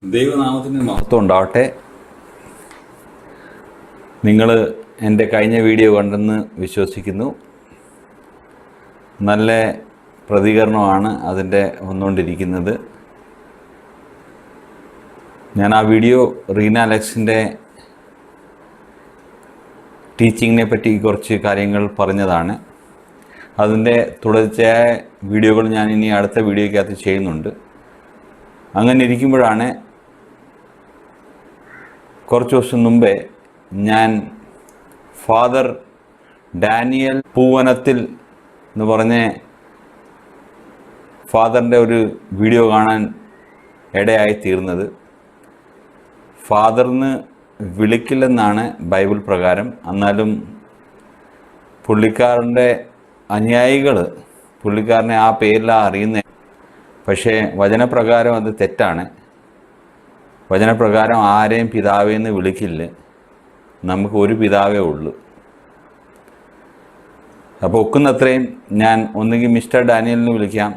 ദൈവനാമത്തിന് മഹത്വം ഉണ്ടാവട്ടെ. നിങ്ങൾ എൻ്റെ കഴിഞ്ഞ വീഡിയോ കണ്ടെന്ന് വിശ്വസിക്കുന്നു. നല്ല പ്രതികരണമാണ് അതിൻ്റെ വന്നുകൊണ്ടിരിക്കുന്നത്. ഞാൻ ആ വീഡിയോ റീന അലക്സിൻ്റെ ടീച്ചിങ്ങിനെ പറ്റി കുറച്ച് കാര്യങ്ങൾ പറഞ്ഞതാണ്. അതിൻ്റെ തുടർച്ചയായ വീഡിയോകൾ ഞാൻ ഇനി അടുത്ത വീഡിയോയ്ക്കകത്ത് ചെയ്യുന്നുണ്ട്. അങ്ങനെ ഇരിക്കുമ്പോഴാണ് കുറച്ച് ദിവസം മുമ്പേ ഞാൻ ഫാദർ ഡാനിയൽ പൂവനത്തിൽ എന്ന് പറഞ്ഞ ഫാദറിൻ്റെ ഒരു വീഡിയോ കാണാൻ ഇടയായി തീർന്നത്. ഫാദറിന് വിളിക്കില്ലെന്നാണ് ബൈബിൾ പ്രകാരം. എന്നാലും പുള്ളിക്കാരൻ്റെ അനുയായികൾ പുള്ളിക്കാരനെ ആ പേരിലാണ് അറിയുന്നത്. പക്ഷേ വചനപ്രകാരം അത് തെറ്റാണ്. വചനപ്രകാരം ആരെയും പിതാവെന്ന് വിളിക്കില്ല. നമുക്ക് ഒരു പിതാവേ ഉള്ളൂ. അപ്പോൾ ഒക്കുന്നത്രയും ഞാൻ ഒന്നുകിൽ മിസ്റ്റർ ഡാനിയലിന് വിളിക്കാം.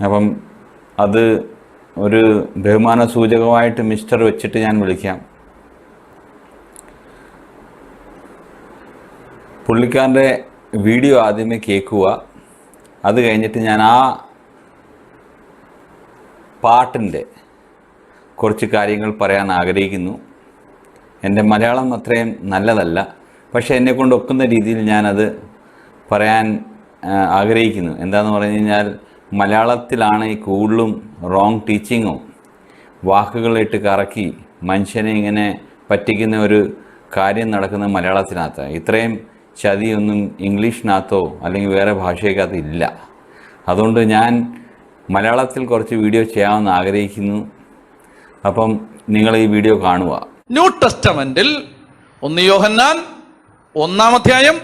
അപ്പം അത് ഒരു ബഹുമാന സൂചകമായിട്ട് മിസ്റ്റർ വെച്ചിട്ട് ഞാൻ വിളിക്കാം. പുള്ളിക്കാരൻ്റെ വീഡിയോ ആദ്യമേ കേൾക്കുക. അത് കഴിഞ്ഞിട്ട് ഞാൻ ആ പാട്ടിൻ്റെ കുറച്ച് കാര്യങ്ങൾ പറയാൻ ആഗ്രഹിക്കുന്നു. എൻ്റെ മലയാളം അത്രയും നല്ലതല്ല, പക്ഷേ എന്നെക്കൊണ്ട് ഒക്കുന്ന രീതിയിൽ ഞാനത് പറയാൻ ആഗ്രഹിക്കുന്നു. എന്താണെന്ന് പറഞ്ഞു കഴിഞ്ഞാൽ മലയാളത്തിലാണ് ഈ കൂടുതലും റോങ് ടീച്ചിങ്ങും വാക്കുകളിട്ട് കറക്കി മനുഷ്യനെ ഇങ്ങനെ പറ്റിക്കുന്ന ഒരു കാര്യം നടക്കുന്ന മലയാളത്തിനകത്ത്. ഇത്രയും ചതിയൊന്നും ഇംഗ്ലീഷിനകത്തോ അല്ലെങ്കിൽ വേറെ ഭാഷയ്ക്കകത്ത് ഇല്ല. അതുകൊണ്ട് ഞാൻ മലയാളത്തിൽ കുറച്ച് വീഡിയോ ചെയ്യാമെന്ന് ആഗ്രഹിക്കുന്നു. അപ്പം നിങ്ങൾ ഈ വീഡിയോ കാണുക. ന്യൂ ടെസ്റ്റമെന്റിൽ 1 യോഹന്നാൻ 1-ാം അധ്യായം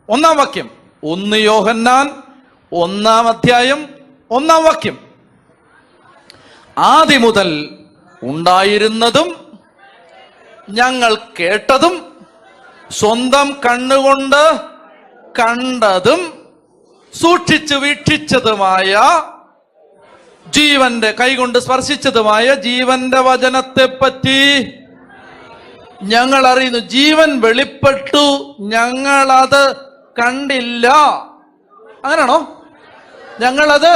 1-ാം വാക്യം. 1 യോഹന്നാൻ 1-ാം അധ്യായം 1-ാം വാക്യം. ആദി മുതൽ ഉണ്ടായിരുന്നതും ഞങ്ങൾ കേട്ടതും സ്വന്തം കണ്ണുകൊണ്ട് കണ്ടതും സൂക്ഷിച്ചു വീക്ഷിച്ചതുമായ ജീവന്റെ കൈകൊണ്ട് സ്പർശിച്ചതുമായ ജീവന്റെ വചനത്തെ പറ്റി ഞങ്ങൾ അറിയുന്നു. ജീവൻ വെളിപ്പെട്ടു, ഞങ്ങളത് കണ്ടില്ല. അങ്ങനെയാണോ? ഞങ്ങളത്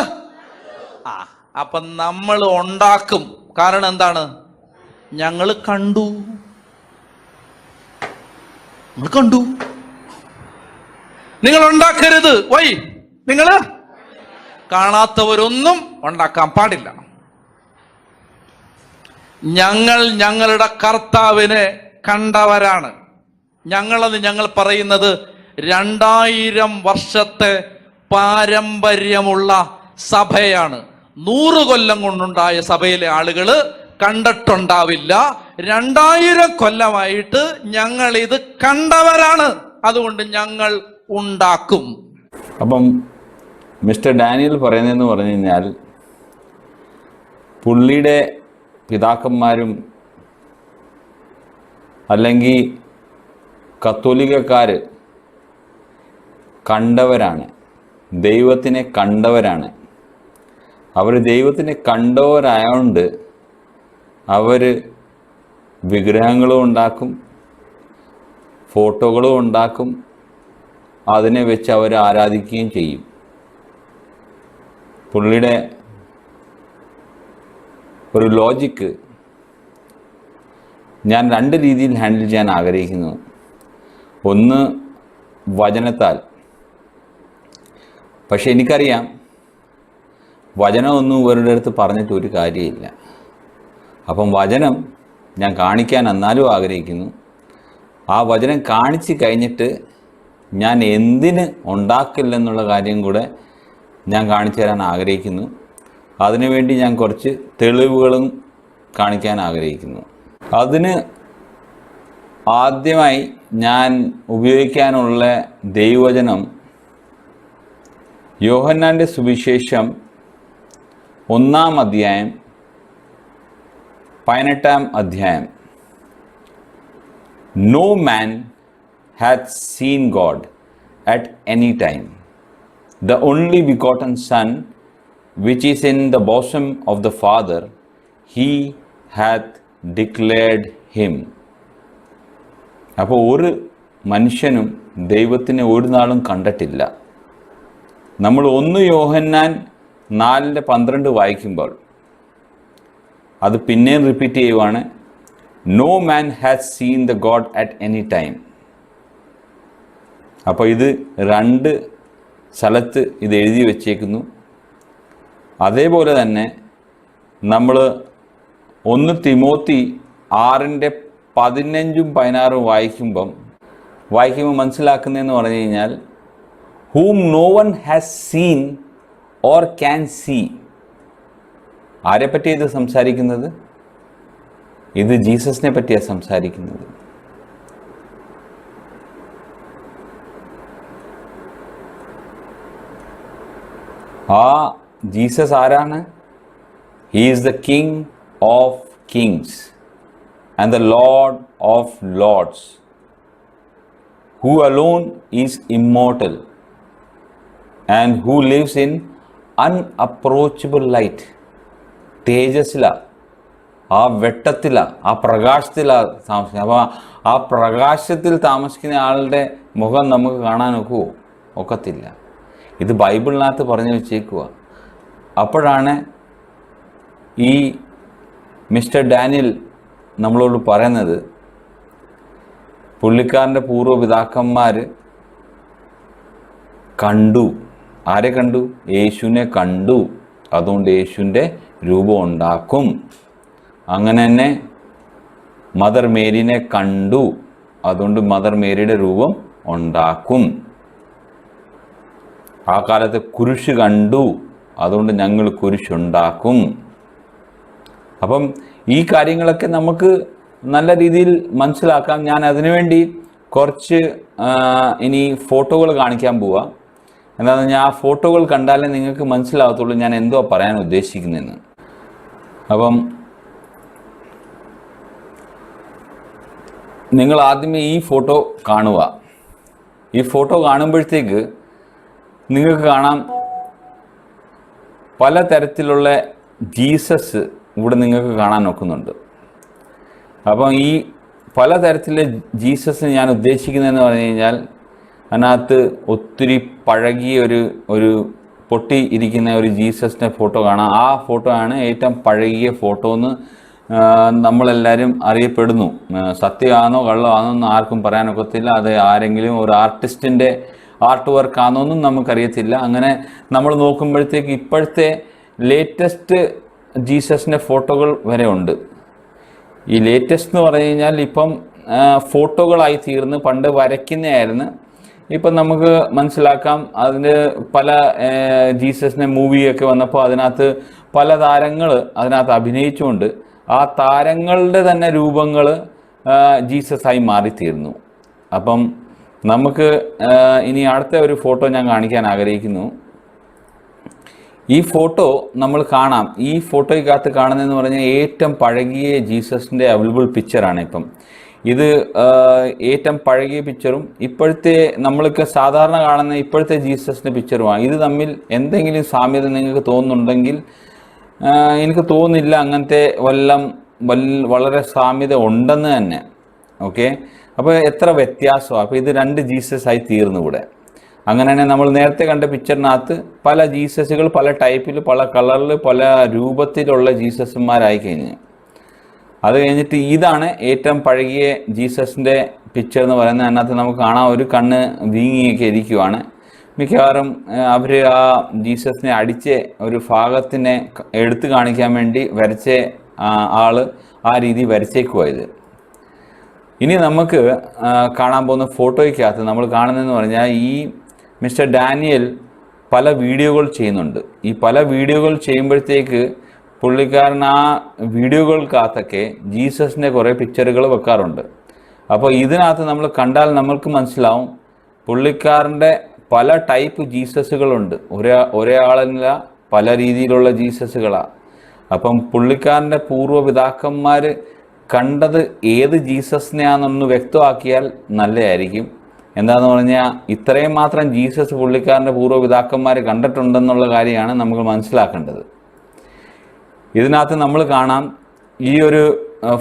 അപ്പൊ നമ്മൾ ഉണ്ടാക്കും. കാരണം എന്താണ്? ഞങ്ങൾ കണ്ടു. നമ്മൾ കണ്ടു. നിങ്ങൾ ഉണ്ടാക്കരുത്. വൈ നിങ്ങൾ കാണാത്തവരൊന്നും ഉണ്ടാക്കാൻ പാടില്ല. ഞങ്ങൾ ഞങ്ങളുടെ കർത്താവിനെ കണ്ടവരാണ്. ഞങ്ങൾ പറയുന്നത് 2000 വർഷത്തെ പാരമ്പര്യമുള്ള സഭയാണ്. 100 കൊല്ലം കൊണ്ടുണ്ടായ സഭയിലെ ആളുകൾ കണ്ടിട്ടുണ്ടാവില്ല. 2000 കൊല്ലമായിട്ട് ഞങ്ങൾ ഇത് കണ്ടവരാണ്. അതുകൊണ്ട് ഞങ്ങൾ ഉണ്ടാക്കും. അപ്പം മിസ്റ്റർ ഡാനിയൽ പറയുന്നതെന്ന് പറഞ്ഞു കഴിഞ്ഞാൽ പുള്ളിയുടെ പിതാക്കന്മാരും അല്ലെങ്കിൽ കത്തോലിക്കക്കാർ കണ്ടവരാണ്, ദൈവത്തിനെ കണ്ടവരാണ്. അവർ ദൈവത്തിനെ കണ്ടവരായതുകൊണ്ട് അവർ വിഗ്രഹങ്ങളും ഉണ്ടാക്കും, ഫോട്ടോകളും ഉണ്ടാക്കും, അതിനെ വെച്ച് അവർ ആരാധിക്കുകയും ചെയ്യും. പുള്ളിയുടെ ഒരു ലോജിക്ക് ഞാൻ 2 രീതിയിൽ ഹാൻഡിൽ ചെയ്യാൻ ആഗ്രഹിക്കുന്നു. ഒന്ന് വചനത്താൽ. പക്ഷെ എനിക്കറിയാം വചനമൊന്നും ഇവരുടെ അടുത്ത് പറഞ്ഞിട്ട് ഒരു കാര്യമില്ല. അപ്പം വചനം ഞാൻ കാണിക്കാൻ എന്നാലും ആഗ്രഹിക്കുന്നു. ആ വചനം കാണിച്ച് കഴിഞ്ഞിട്ട് ഞാൻ എന്തിന് ഉണ്ടാക്കില്ലെന്നുള്ള കാര്യം കൂടെ ഞാൻ കാണിച്ചു തരാൻ ആഗ്രഹിക്കുന്നു. അതിനുവേണ്ടി ഞാൻ കുറച്ച് തെളിവുകളും കാണിക്കാൻ ആഗ്രഹിക്കുന്നു. അതിന് ആദ്യമായി ഞാൻ ഉപയോഗിക്കാനുള്ള ദൈവവചനം യോഹന്നാൻ്റെ സുവിശേഷം 1-ാം അധ്യായം 18-ാം അധ്യായം. No man hath seen God at any time. The only begotten Son, which is in the bosom of the Father, he hath declared him. അപ്പോൾ ഒരു മനുഷ്യനും ദൈവത്തിനെ ഒരു നാളും കണ്ടിട്ടില്ല. നമ്മൾ 1 യോഹന്നാൻ 4:12 വായിക്കുമ്പോൾ അത് പിന്നെയും റിപ്പീറ്റ് ചെയ്യുവാണ്, no man has seen the God at any time. അപ്പോൾ ഇത് 2 സ്ഥലത്ത് ഇത് എഴുതി വച്ചേക്കുന്നു. അതേപോലെ തന്നെ നമ്മൾ 1 തിമോത്തി 6:15-16 വായിക്കുമ്പോൾ മനസ്സിലാക്കുന്നതെന്ന് പറഞ്ഞു കഴിഞ്ഞാൽ, whom no one has seen or can see. ആരെപ്പറ്റി ഇത് സംസാരിക്കുന്നത്? ഇത് ജീസസിനെ പറ്റിയാണ് സംസാരിക്കുന്നത്. ആ ജീസസ് ആരാണ്? He is the king of Kings and the Lord of Lord's, who alone is immortal and who lives in unapproachable light. തേജസ്സിലാണ്, ആ വെട്ടത്തിലാണ്, ആ പ്രകാശത്തിലാണ് താമസിക്കുന്നത്. അപ്പോൾ ആ പ്രകാശത്തിൽ താമസിക്കുന്ന ആളുടെ മുഖം നമുക്ക് കാണാൻ ഒക്കത്തില്ല. ഇത് ബൈബിളിനകത്ത് പറഞ്ഞു വെച്ചേക്കുക. അപ്പോഴാണ് ഈ മിസ്റ്റർ ഡാനിയൽ നമ്മളോട് പറയുന്നത്, പുള്ളിക്കാരൻ്റെ പൂർവ്വപിതാക്കന്മാർ കണ്ടു. ആരെ കണ്ടു? യേശുവിനെ കണ്ടു. അതുകൊണ്ട് യേശുവിൻ്റെ രൂപം ഉണ്ടാക്കും. അങ്ങനെ തന്നെ മദർ മേരിനെ കണ്ടു. അതുകൊണ്ട് മദർ മേരിയുടെ രൂപം ഉണ്ടാക്കും. ആ കാലത്ത് കുരിശ് കണ്ടു. അതുകൊണ്ട് ഞങ്ങൾ കുരിശുണ്ടാക്കും. അപ്പം ഈ കാര്യങ്ങളൊക്കെ നമുക്ക് നല്ല രീതിയിൽ മനസ്സിലാക്കാം. ഞാൻ അതിനുവേണ്ടി കുറച്ച് ഇനി ഫോട്ടോകൾ കാണിക്കാൻ പോവാം. എന്താണെന്ന് പറഞ്ഞാൽ ആ ഫോട്ടോകൾ കണ്ടാലേ നിങ്ങൾക്ക് മനസ്സിലാകത്തുള്ളൂ ഞാൻ എന്തോ പറയാൻ ഉദ്ദേശിക്കുന്നതെന്ന്. അപ്പം നിങ്ങൾ ആദ്യമേ ഈ ഫോട്ടോ കാണുക. ഈ ഫോട്ടോ കാണുമ്പോഴത്തേക്ക് നിങ്ങൾക്ക് കാണാം പല തരത്തിലുള്ള ജീസസ് ഇവിടെ നിങ്ങൾക്ക് കാണാൻ നോക്കുന്നുണ്ട്. അപ്പം ഈ പലതരത്തിലെ ജീസസ് ഞാൻ ഉദ്ദേശിക്കുന്നതെന്ന് പറഞ്ഞു കഴിഞ്ഞാൽ, അതിനകത്ത് ഒത്തിരി പഴകിയ ഒരു പൊട്ടി ഇരിക്കുന്ന ഒരു ജീസസിൻ്റെ ഫോട്ടോ കാണാം. ആ ഫോട്ടോ ആണ് ഏറ്റവും പഴകിയ ഫോട്ടോ എന്ന് നമ്മളെല്ലാവരും അറിയപ്പെടുന്നു. സത്യമാണോ കള്ളമാണോ എന്ന് ആർക്കും പറയാനൊക്കത്തില്ല. അത് ആരെങ്കിലും ഒരു ആർട്ടിസ്റ്റിൻ്റെ ആർട്ട് വർക്കാണോന്നും നമുക്കറിയത്തില്ല. അങ്ങനെ നമ്മൾ നോക്കുമ്പോഴത്തേക്ക് ഇപ്പോഴത്തെ ലേറ്റസ്റ്റ് ജീസസിൻ്റെ ഫോട്ടോകൾ വരെ ഉണ്ട്. ഈ ലേറ്റസ്റ്റ് എന്ന് പറഞ്ഞു കഴിഞ്ഞാൽ ഇപ്പം ഫോട്ടോകളായി തീർന്ന്, പണ്ട് വരയ്ക്കുന്നതായിരുന്നു. ഇപ്പം നമുക്ക് മനസ്സിലാക്കാം അതിന് പല ജീസസിൻ്റെ മൂവിയൊക്കെ വന്നപ്പോൾ അതിനകത്ത് പല താരങ്ങൾ അതിനകത്ത് അഭിനയിച്ചുകൊണ്ട് ആ താരങ്ങളുടെ തന്നെ രൂപങ്ങൾ ജീസസായി മാറിത്തീർന്നു. അപ്പം നമുക്ക് ഇനി അടുത്ത ഒരു ഫോട്ടോ ഞാൻ കാണിക്കാൻ ആഗ്രഹിക്കുന്നു. ഈ ഫോട്ടോ നമ്മൾ കാണാം. ഈ ഫോട്ടോയ്ക്കകത്ത് കാണുന്നതെന്ന് പറഞ്ഞാൽ ഏറ്റവും പഴകിയ ജീസസിൻ്റെ അവൈലബിൾ പിക്ചറാണ്. ഇപ്പം ഇത് ഏറ്റവും പഴകിയ പിക്ചറും ഇപ്പോഴത്തെ നമ്മൾക്ക് സാധാരണ കാണുന്ന ഇപ്പോഴത്തെ ജീസസിൻ്റെ പിക്ചറുമാണ്. ഇത് തമ്മിൽ എന്തെങ്കിലും സാമ്യത നിങ്ങൾക്ക് തോന്നുന്നുണ്ടെങ്കിൽ, എനിക്ക് തോന്നുന്നില്ല അങ്ങനത്തെ വളരെ സാമ്യത ഉണ്ടെന്ന് തന്നെ. ഓക്കെ, അപ്പോൾ എത്ര വ്യത്യാസമാണ്. അപ്പോൾ ഇത് 2 ജീസസ് ആയി തീർന്നു ഇവിടെ. അങ്ങനെ തന്നെ നമ്മൾ നേരത്തെ കണ്ട പിക്ചറിനകത്ത് പല ജീസസുകൾ പല ടൈപ്പിൽ, പല കളറിൽ, പല രൂപത്തിലുള്ള ജീസസുമാരായി കഴിഞ്ഞു. അത് കഴിഞ്ഞിട്ട് ഇതാണ് ഏറ്റവും പഴകിയ ജീസസിൻ്റെ പിക്ചർ എന്ന് പറയുന്നത്. അതിനകത്ത് നമുക്ക് കാണാം ഒരു കണ്ണ് വീങ്ങിയൊക്കെ ഇരിക്കുവാണ്. മിക്കവാറും അവർ ആ ജീസസിനെ അടിച്ച് ഒരു ഭാഗത്തിനെ എടുത്തു കാണിക്കാൻ വേണ്ടി വരച്ച ആള് ആ രീതി വരച്ചേക്കുവാ ഇത്. ഇനി നമുക്ക് കാണാൻ പോകുന്ന ഫോട്ടോയ്ക്കകത്ത് നമ്മൾ കാണുന്നതെന്ന് പറഞ്ഞാൽ ഈ മിസ്റ്റർ ഡാനിയൽ പല വീഡിയോകൾ ചെയ്യുന്നുണ്ട്. ഈ പല വീഡിയോകൾ ചെയ്യുമ്പോഴത്തേക്ക് പുള്ളിക്കാരൻ ആ വീഡിയോകൾക്കകത്തൊക്കെ ജീസസിൻ്റെ കുറേ പിക്ചറുകൾ വെക്കാറുണ്ട്. അപ്പോൾ ഇതിനകത്ത് നമ്മൾ കണ്ടാൽ നമ്മൾക്ക് മനസ്സിലാവും പുള്ളിക്കാരൻ്റെ പല ടൈപ്പ് ജീസസുകളുണ്ട്. ഒരേ ആളല്ല, പല രീതിയിലുള്ള ജീസസുകളാണ്. അപ്പം പുള്ളിക്കാരൻ്റെ പൂർവ്വപിതാക്കന്മാർ കണ്ടത് ഏത് ജീസസിനെയാണെന്നൊന്ന് വ്യക്തമാക്കിയാൽ നല്ലതായിരിക്കും. എന്താണെന്ന് പറഞ്ഞാൽ ഇത്രയും മാത്രം ജീസസ് പുള്ളിക്കാരൻ്റെ പൂർവ്വപിതാക്കന്മാർ കണ്ടിട്ടുണ്ടെന്നുള്ള കാര്യമാണ് നമ്മൾ മനസ്സിലാക്കേണ്ടത്. ഇതിനകത്ത് നമ്മൾ കാണാം, ഈ ഒരു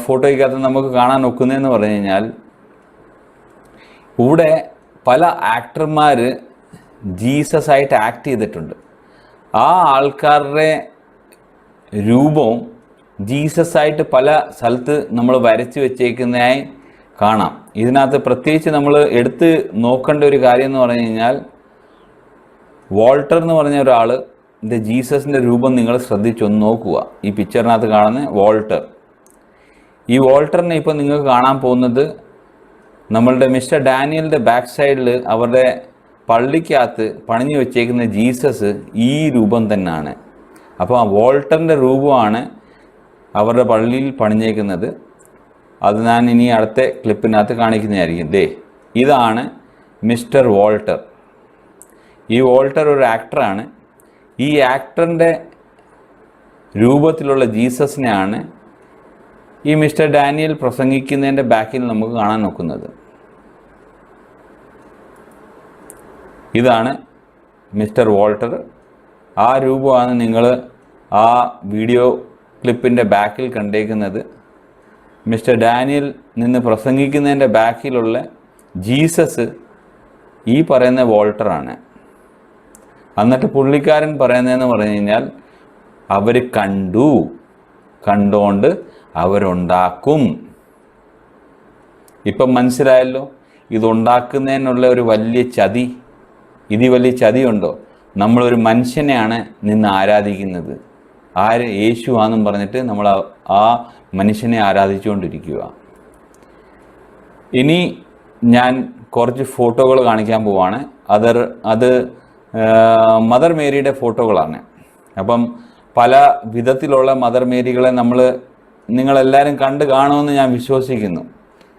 ഫോട്ടോയ്ക്കകത്ത് നമുക്ക് കാണാൻ ഒക്കുന്നതെന്ന് പറഞ്ഞു കഴിഞ്ഞാൽ ഇവിടെ പല ആക്ടർമാർ ജീസസ് ആയിട്ട് ആക്ട് ചെയ്തിട്ടുണ്ട്. ആ ആൾക്കാരുടെ രൂപവും ജീസസ് ആയിട്ട് പല സ്ഥലത്ത് നമ്മൾ വരച്ച് വെച്ചേക്കുന്നതായി കാണാം. ഇതിനകത്ത് പ്രത്യേകിച്ച് നമ്മൾ എടുത്ത് നോക്കേണ്ട ഒരു കാര്യം എന്ന് പറഞ്ഞു കഴിഞ്ഞാൽ, വോൾട്ടർ എന്ന് പറഞ്ഞ ഒരാൾ ജീസസിൻ്റെ രൂപം നിങ്ങൾ ശ്രദ്ധിച്ചൊന്ന് നോക്കുക. ഈ പിക്ചറിനകത്ത് കാണുന്ന വോൾട്ടർ, ഈ വോൾട്ടറിനെ ഇപ്പോൾ നിങ്ങൾക്ക് കാണാൻ പോകുന്നത് നമ്മളുടെ മിസ്റ്റർ ഡാനിയലിൻ്റെ ബാക്ക് സൈഡിൽ അവരുടെ പള്ളിക്കകത്ത് പണിഞ്ഞു വെച്ചേക്കുന്ന ജീസസ് ഈ രൂപം തന്നെയാണ്. അപ്പോൾ ആ വോൾട്ടറിൻ്റെ രൂപമാണ് അവരുടെ പള്ളിയിൽ പണിഞ്ഞേക്കുന്നത്. അത് ഞാൻ ഇനി അടുത്ത ക്ലിപ്പിനകത്ത് കാണിക്കുന്നതായിരിക്കും. ഇതാണ് മിസ്റ്റർ വോൾട്ടർ. ഈ വോൾട്ടർ ഒരു ആക്ടറാണ്. ഈ ആക്ടറിൻ്റെ രൂപത്തിലുള്ള ജീസസിനെയാണ് ഈ മിസ്റ്റർ ഡാനിയൽ പ്രസംഗിക്കുന്നതിൻ്റെ ബാക്കിൽ നമുക്ക് കാണാൻ നോക്കുന്നത്. ഇതാണ് മിസ്റ്റർ വോൾട്ടർ. ആ രൂപമാണ് നിങ്ങൾ ആ വീഡിയോ ക്ലിപ്പിൻ്റെ ബാക്കിൽ കണ്ടേക്കുന്നത്. മിസ്റ്റർ ഡാനിയൽ നിന്ന് പ്രസംഗിക്കുന്നതിൻ്റെ ബാക്കിലുള്ള ജീസസ് ഈ പറയുന്ന വോൾട്ടറാണ്. എന്നിട്ട് പുള്ളിക്കാരൻ പറയുന്നതെന്ന് പറഞ്ഞു കഴിഞ്ഞാൽ, അവർ കണ്ടോണ്ട് അവരുണ്ടാക്കും. ഇപ്പം മനസ്സിലായല്ലോ ഇതുണ്ടാക്കുന്നതിനുള്ള ഒരു വലിയ ചതി. വലിയ ചതിയുണ്ടോ? നമ്മളൊരു മനുഷ്യനെയാണ് നിന്ന് ആരാധിക്കുന്നത്. യേശുവാണെന്നും പറഞ്ഞിട്ട് നമ്മൾ ആ മനുഷ്യനെ ആരാധിച്ചുകൊണ്ടിരിക്കുക. ഇനി ഞാൻ കുറച്ച് ഫോട്ടോകൾ കാണിക്കാൻ പോവാണ്. അത് മദർ മേരിയുടെ ഫോട്ടോകളാണ്. അപ്പം പല വിധത്തിലുള്ള മദർ മേരികളെ നിങ്ങളെല്ലാവരും കണ്ടു കാണുമെന്ന് ഞാൻ വിശ്വസിക്കുന്നു.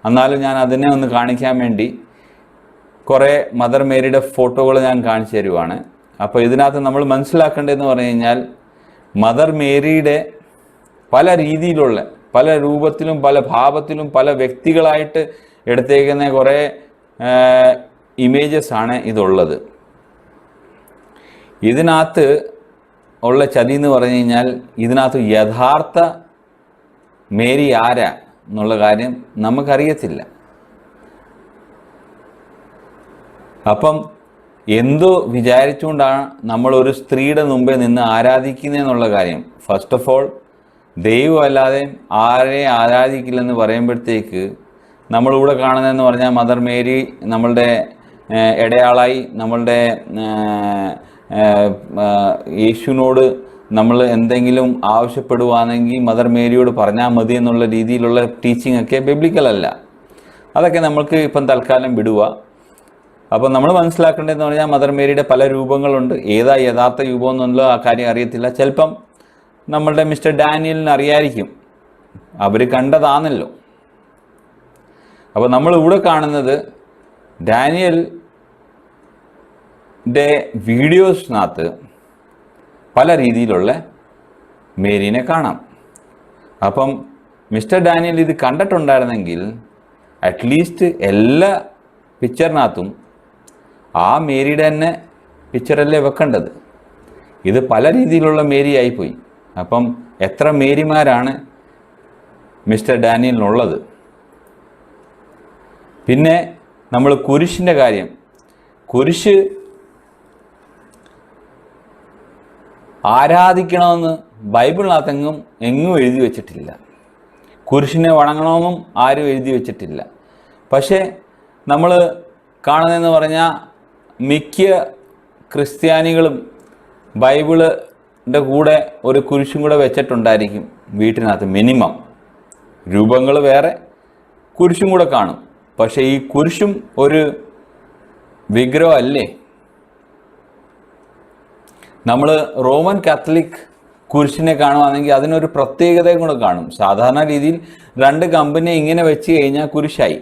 എന്നാലും ഞാൻ അതിനെ ഒന്ന് കാണിക്കാൻ വേണ്ടി കുറേ മദർ മേരിയുടെ ഫോട്ടോകൾ ഞാൻ കാണിച്ചു തരുവാണ്. അപ്പോൾ ഇതിനകത്ത് നമ്മൾ മനസ്സിലാക്കേണ്ടതെന്ന് പറഞ്ഞു കഴിഞ്ഞാൽ, മദർ മേരിയുടെ പല രീതിയിലുള്ള, പല രൂപത്തിലും പല ഭാവത്തിലും പല വ്യക്തികളായിട്ട് എടുത്തേക്കുന്ന കുറേ ഇമേജസ് ആണ് ഇതുള്ളത്. ഇതിനകത്ത് ഉള്ള ചതി എന്ന് പറഞ്ഞു കഴിഞ്ഞാൽ, ഇതിനകത്ത് യഥാർത്ഥ മേരി ആരാ എന്നുള്ള കാര്യം നമുക്കറിയത്തില്ല. അപ്പം എന്തോ വിചാരിച്ചുകൊണ്ടാണ് നമ്മളൊരു സ്ത്രീയുടെ മുമ്പേ നിന്ന് ആരാധിക്കുന്നതെന്നുള്ള കാര്യം. ഫസ്റ്റ് ഓഫ് ഓൾ, ദൈവം അല്ലാതെ ആരെയും ആരാധിക്കില്ലെന്ന് പറയുമ്പോഴത്തേക്ക് നമ്മളിവിടെ കാണുന്നതെന്ന് പറഞ്ഞാൽ, മദർ മേരി നമ്മളുടെ ഇടയാളായി, നമ്മളുടെ യേശുവിനോട് നമ്മൾ എന്തെങ്കിലും ആവശ്യപ്പെടുവാണെങ്കിൽ മദർ മേരിയോട് പറഞ്ഞാൽ മതി എന്നുള്ള രീതിയിലുള്ള ടീച്ചിങ് ഒക്കെ ബിബ്ലിക്കലല്ല. അതൊക്കെ നമ്മൾക്ക് ഇപ്പം തൽക്കാലം വിടുക. അപ്പോൾ നമ്മൾ മനസ്സിലാക്കേണ്ടതെന്ന് പറഞ്ഞാൽ, മദർ മേരിയുടെ പല രൂപങ്ങളുണ്ട്. ഏതാ യഥാർത്ഥ രൂപം എന്നുള്ള ആ കാര്യം അറിയത്തില്ല. ചിലപ്പം നമ്മളുടെ മിസ്റ്റർ ഡാനിയലിന് അറിയായിരിക്കും, അവർ കണ്ടതാണല്ലോ. അപ്പോൾ നമ്മളിവിടെ കാണുന്നത് ഡാനിയലിൻ്റെ വീഡിയോസിനകത്ത് പല രീതിയിലുള്ള മേരീനെ കാണാം. അപ്പം മിസ്റ്റർ ഡാനിയൽ ഇത് കണ്ടിട്ടുണ്ടായിരുന്നെങ്കിൽ അറ്റ്ലീസ്റ്റ് എല്ലാ പിക്ചറിനകത്തും ആ മേരിയുടെ തന്നെ പിക്ചറല്ലേ വെക്കേണ്ടത്. ഇത് പല രീതിയിലുള്ള മേരി ആയിപ്പോയി. അപ്പം എത്ര മേരിമാരാണ് മിസ്റ്റർ ഡാനിയലിനുള്ളത്? പിന്നെ നമ്മൾ കുരിശിൻ്റെ കാര്യം, കുരിശ് ആരാധിക്കണമെന്ന് ബൈബിളിനകത്തെങ്ങും എഴുതി വച്ചിട്ടില്ല. കുരിശിനെ വണങ്ങണമെന്നും ആരും എഴുതി വച്ചിട്ടില്ല. പക്ഷേ നമ്മൾ കാണുന്നതെന്ന് പറഞ്ഞാൽ, മിക്ക ക്രിസ്ത്യാനികളും ബൈബിളിൻ്റെ കൂടെ ഒരു കുരിശും കൂടെ വെച്ചിട്ടുണ്ടായിരിക്കും വീട്ടിനകത്ത്. മിനിമം രൂപങ്ങൾ വേറെ, കുരിശും കൂടെ കാണും. പക്ഷേ ഈ കുരിശും ഒരു വിഗ്രഹം അല്ലേ? നമ്മൾ റോമൻ കാത്തലിക് കുരിശിനെ കാണുവാണെങ്കിൽ അതിനൊരു പ്രത്യേകതയും കൂടെ കാണും. സാധാരണ രീതിയിൽ രണ്ട് കമ്പനി ഇങ്ങനെ വെച്ച് കഴിഞ്ഞാൽ കുരിശായി.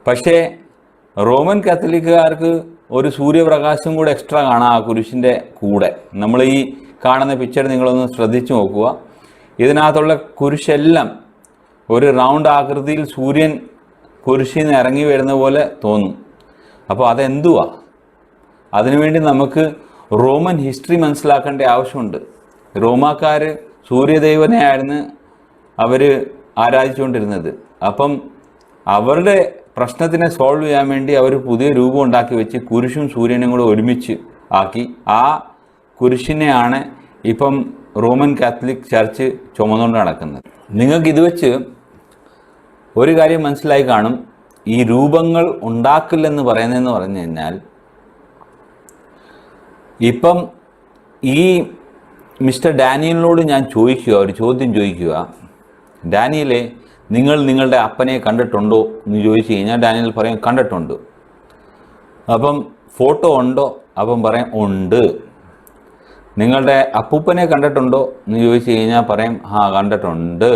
പക്ഷേ റോമൻ കാത്തലിക്കുകാർക്ക് ഒരു സൂര്യപ്രകാശം കൂടെ എക്സ്ട്രാ കാണാം ആ കുരിശിൻ്റെ കൂടെ. നമ്മൾ ഈ കാണുന്ന പിക്ചർ നിങ്ങളൊന്ന് ശ്രദ്ധിച്ചു നോക്കുക. ഇതിനകത്തുള്ള കുരിശെല്ലാം ഒരു റൗണ്ട് ആകൃതിയിൽ സൂര്യൻ കുരിശിൽ നിന്ന് ഇറങ്ങി വരുന്ന പോലെ തോന്നും. അപ്പോൾ അതെന്തുവാ? അതിനുവേണ്ടി നമുക്ക് റോമൻ ഹിസ്റ്ററി മനസ്സിലാക്കേണ്ട ആവശ്യമുണ്ട്. റോമാക്കാർ സൂര്യദേവനെയായിരുന്നു അവർ ആരാധിച്ചുകൊണ്ടിരുന്നത്. അപ്പം അവരുടെ പ്രശ്നത്തിനെ സോൾവ് ചെയ്യാൻ വേണ്ടി അവർ പുതിയ രൂപം ഉണ്ടാക്കി വെച്ച് കുരിശും സൂര്യനും കൂടെ ഒരുമിച്ച് ആക്കി. ആ കുരിശിനെയാണ് ഇപ്പം റോമൻ കാത്തലിക് ചർച്ച് ചുമന്നുകൊണ്ട് നടക്കുന്നത്. നിങ്ങൾക്ക് ഇത് വെച്ച് ഒരു കാര്യം മനസ്സിലായി കാണും. ഈ രൂപങ്ങൾ ഉണ്ടാക്കില്ലെന്ന് പറയുന്നതെന്ന് പറഞ്ഞു കഴിഞ്ഞാൽ, ഇപ്പം ഈ മിസ്റ്റർ ഡാനിയലിനോട് ഞാൻ ചോദിക്കുക, ഒരു ചോദ്യം ചോദിക്കുക, ഡാനിയലെ നിങ്ങൾ നിങ്ങളുടെ അപ്പനെ കണ്ടിട്ടുണ്ടോ എന്ന് ചോദിച്ചു കഴിഞ്ഞാൽ ഡാനിയൽ പറയും കണ്ടിട്ടുണ്ട്. അപ്പം ഫോട്ടോ ഉണ്ടോ? അപ്പം പറയും ഉണ്ട്. നിങ്ങളുടെ അപ്പൂപ്പനെ കണ്ടിട്ടുണ്ടോ എന്ന് ചോദിച്ചു കഴിഞ്ഞാൽ പറയും കണ്ടിട്ടുണ്ട്.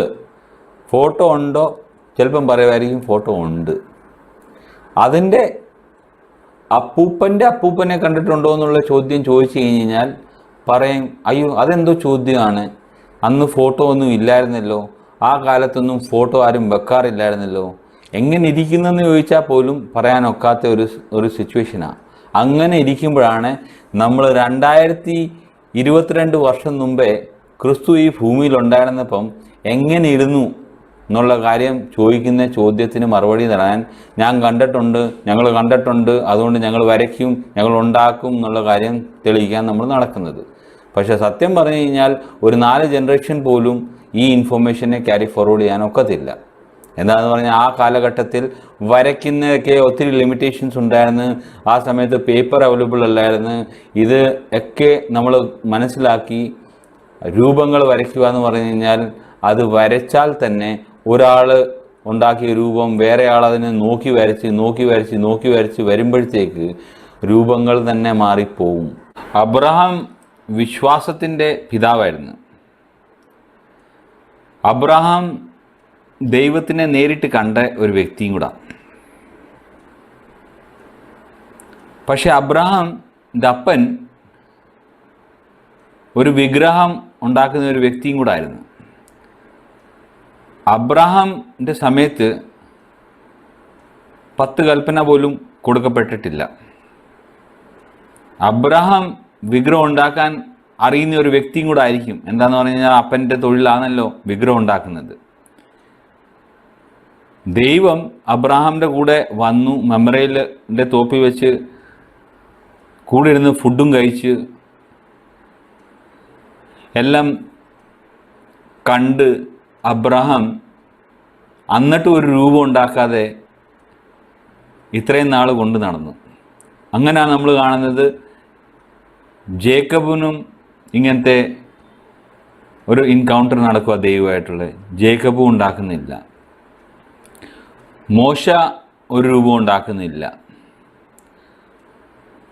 ഫോട്ടോ ഉണ്ടോ? ചിലപ്പം പറയുമായിരിക്കും ഫോട്ടോ ഉണ്ട്. അതിൻ്റെ അപ്പൂപ്പനെ കണ്ടിട്ടുണ്ടോ എന്നുള്ള ചോദ്യം ചോദിച്ചു കഴിഞ്ഞാൽ പറയും അയ്യോ അതെന്തോ ചോദ്യമാണ്, അന്ന് ഫോട്ടോ ഒന്നും ഇല്ലായിരുന്നല്ലോ, ആ കാലത്തൊന്നും ഫോട്ടോ ആരും വെക്കാറില്ലായിരുന്നല്ലോ, എങ്ങനെ ഇരിക്കുന്നെന്ന് ചോദിച്ചാൽ പോലും പറയാനൊക്കാത്ത ഒരു സിറ്റുവേഷനാണ്. അങ്ങനെ ഇരിക്കുമ്പോഴാണ് നമ്മൾ 2022 വർഷം മുമ്പേ ക്രിസ്തു ഈ ഭൂമിയിലുണ്ടായിരുന്നപ്പം എങ്ങനെ ഇരുന്നു എന്നുള്ള കാര്യം ചോദിക്കുന്ന ചോദ്യത്തിന് മറുപടി തരാൻ ഞങ്ങൾ കണ്ടിട്ടുണ്ട്, അതുകൊണ്ട് ഞങ്ങൾ വരയ്ക്കും, ഞങ്ങൾ ഉണ്ടാക്കും എന്നുള്ള കാര്യം തെളിയിക്കാൻ നമ്മൾ നടക്കുന്നത്. പക്ഷേ സത്യം പറഞ്ഞു കഴിഞ്ഞാൽ ഒരു 4 ജനറേഷൻ പോലും ഈ ഇൻഫർമേഷനെ ക്യാരി ഫോർവേഡ് ചെയ്യാൻ ഒക്കത്തില്ല. എന്താണെന്ന് പറഞ്ഞാൽ ആ കാലഘട്ടത്തിൽ വരയ്ക്കുന്നതൊക്കെ ഒത്തിരി ലിമിറ്റേഷൻസ് ഉണ്ടായിരുന്നു. ആ സമയത്ത് പേപ്പർ അവൈലബിൾ അല്ലായിരുന്നു. ഇത് ഒക്കെ നമ്മൾ മനസ്സിലാക്കി രൂപങ്ങൾ വരയ്ക്കുക എന്ന് പറഞ്ഞു കഴിഞ്ഞാൽ അത് വരച്ചാൽ തന്നെ ഒരാൾ ഉണ്ടാക്കിയ രൂപം വേറെ ആൾ അതിനെ നോക്കി വരച്ച് വരുമ്പോഴത്തേക്ക് രൂപങ്ങൾ തന്നെ മാറിപ്പോവും. അബ്രഹാം വിശ്വാസത്തിൻ്റെ പിതാവായിരുന്നു. അബ്രഹാം ദൈവത്തിനെ നേരിട്ട് കണ്ട ഒരു വ്യക്തിയും കൂടെ. പക്ഷെ അബ്രഹാമിൻ്റെ അപ്പൻ ഒരു വിഗ്രഹം ഉണ്ടാക്കുന്ന ഒരു വ്യക്തിയും കൂടെ ആയിരുന്നു. അബ്രഹാമിൻ്റെ സമയത്ത് 10 കൽപ്പന പോലും കൊടുക്കപ്പെട്ടിട്ടില്ല. അബ്രഹാം വിഗ്രഹം ഉണ്ടാക്കാൻ അറിയുന്ന ഒരു വ്യക്തിയും കൂടെ ആയിരിക്കും. എന്താണെന്ന് പറഞ്ഞു കഴിഞ്ഞാൽ അപ്പൻ്റെ തൊഴിലാണല്ലോ വിഗ്രഹം ഉണ്ടാക്കുന്നത്. ദൈവം അബ്രഹാമിൻ്റെ കൂടെ വന്നു, മെമ്മറയിലെ തോപ്പിൽ വെച്ച് കൂടെ ഇരുന്ന് ഫുഡും കഴിച്ച് എല്ലാം കണ്ട് അബ്രഹാം എന്നിട്ട് ഒരു രൂപം ഉണ്ടാക്കാതെ ഇത്രയും നാൾ കൊണ്ട് നടന്നു. അങ്ങനെയാണ് നമ്മൾ കാണുന്നത്. ജേക്കബിനും ഇങ്ങനത്തെ ഒരു എൻകൗണ്ടർ നടക്കുക ദൈവമായിട്ടുള്ളത്. ജേക്കബും ഉണ്ടാക്കുന്നില്ല, മോശ ഒരു രൂപം ഉണ്ടാക്കുന്നില്ല.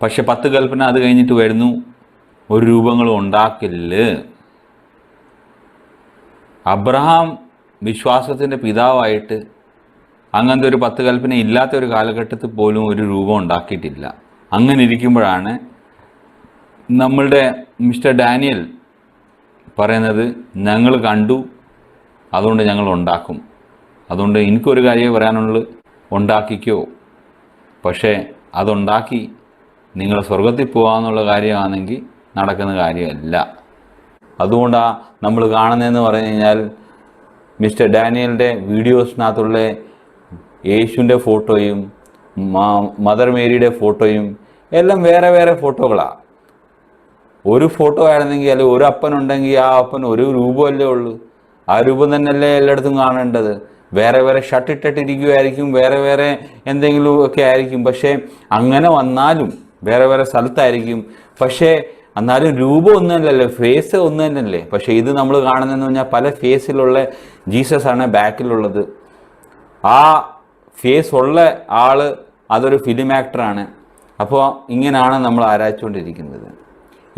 പക്ഷെ 10 കൽപ്പന അത് കഴിഞ്ഞിട്ട് വരുന്നു, ഒരു രൂപങ്ങളും ഉണ്ടാക്കില്ല. അബ്രഹാം വിശ്വാസത്തിൻ്റെ പിതാവായിട്ട് അങ്ങനത്തെ ഒരു 10 കൽപ്പന ഇല്ലാത്ത ഒരു കാലഘട്ടത്തിൽ പോലും ഒരു രൂപം ഉണ്ടാക്കിയിട്ടില്ല. അങ്ങനെ ഇരിക്കുമ്പോഴാണ് നമ്മളുടെ മിസ്റ്റർ ഡാനിയൽ പറയുന്നത് ഞങ്ങൾ കണ്ടു, അതുകൊണ്ട് ഞങ്ങൾ ഉണ്ടാക്കും. അതുകൊണ്ട് എനിക്കൊരു കാര്യമേ പറയാനുള്ളൂ, ഉണ്ടാക്കിക്കോ. പക്ഷേ അതുണ്ടാക്കി നിങ്ങൾ സ്വർഗത്തിൽ പോകാമെന്നുള്ള കാര്യമാണെങ്കിൽ നടക്കുന്ന കാര്യമല്ല. അതുകൊണ്ടാണ് നമ്മൾ കാണുന്നതെന്ന് പറഞ്ഞു കഴിഞ്ഞാൽ മിസ്റ്റർ ഡാനിയലിൻ്റെ വീഡിയോസിനകത്തുള്ള യേശുവിൻ്റെ ഫോട്ടോയും മദർ മേരിയുടെ ഫോട്ടോയും എല്ലാം വേറെ വേറെ ഫോട്ടോകളാണ്. ഒരു ഫോട്ടോ ആയിരുന്നെങ്കിൽ അല്ലെങ്കിൽ ഒരു അപ്പനുണ്ടെങ്കിൽ ആ അപ്പൻ ഒരു രൂപമല്ലേ ഉള്ളൂ. ആ രൂപം തന്നെയല്ലേ എല്ലായിടത്തും കാണേണ്ടത്. വേറെ വേറെ ഷർട്ട് ഇട്ടിട്ടിരിക്കുമായിരിക്കും, വേറെ വേറെ എന്തെങ്കിലും ഒക്കെ ആയിരിക്കും. പക്ഷേ അങ്ങനെ വന്നാലും വേറെ വേറെ സ്ഥലത്തായിരിക്കും. പക്ഷേ എന്നാലും രൂപം ഒന്നുമല്ലല്ലോ, ഫേസ് ഒന്നു തന്നെയല്ലേ. പക്ഷേ ഇത് നമ്മൾ കാണുന്നതെന്ന് പറഞ്ഞാൽ പല ഫേസിലുള്ള ജീസസാണ് ബാക്കിലുള്ളത്. ആ ഫേസ് ഉള്ള ആൾ അതൊരു ഫിലിം ആക്ടറാണ്. അപ്പോൾ ഇങ്ങനെയാണ് നമ്മൾ ആരാധിച്ചുകൊണ്ടിരിക്കുന്നത്.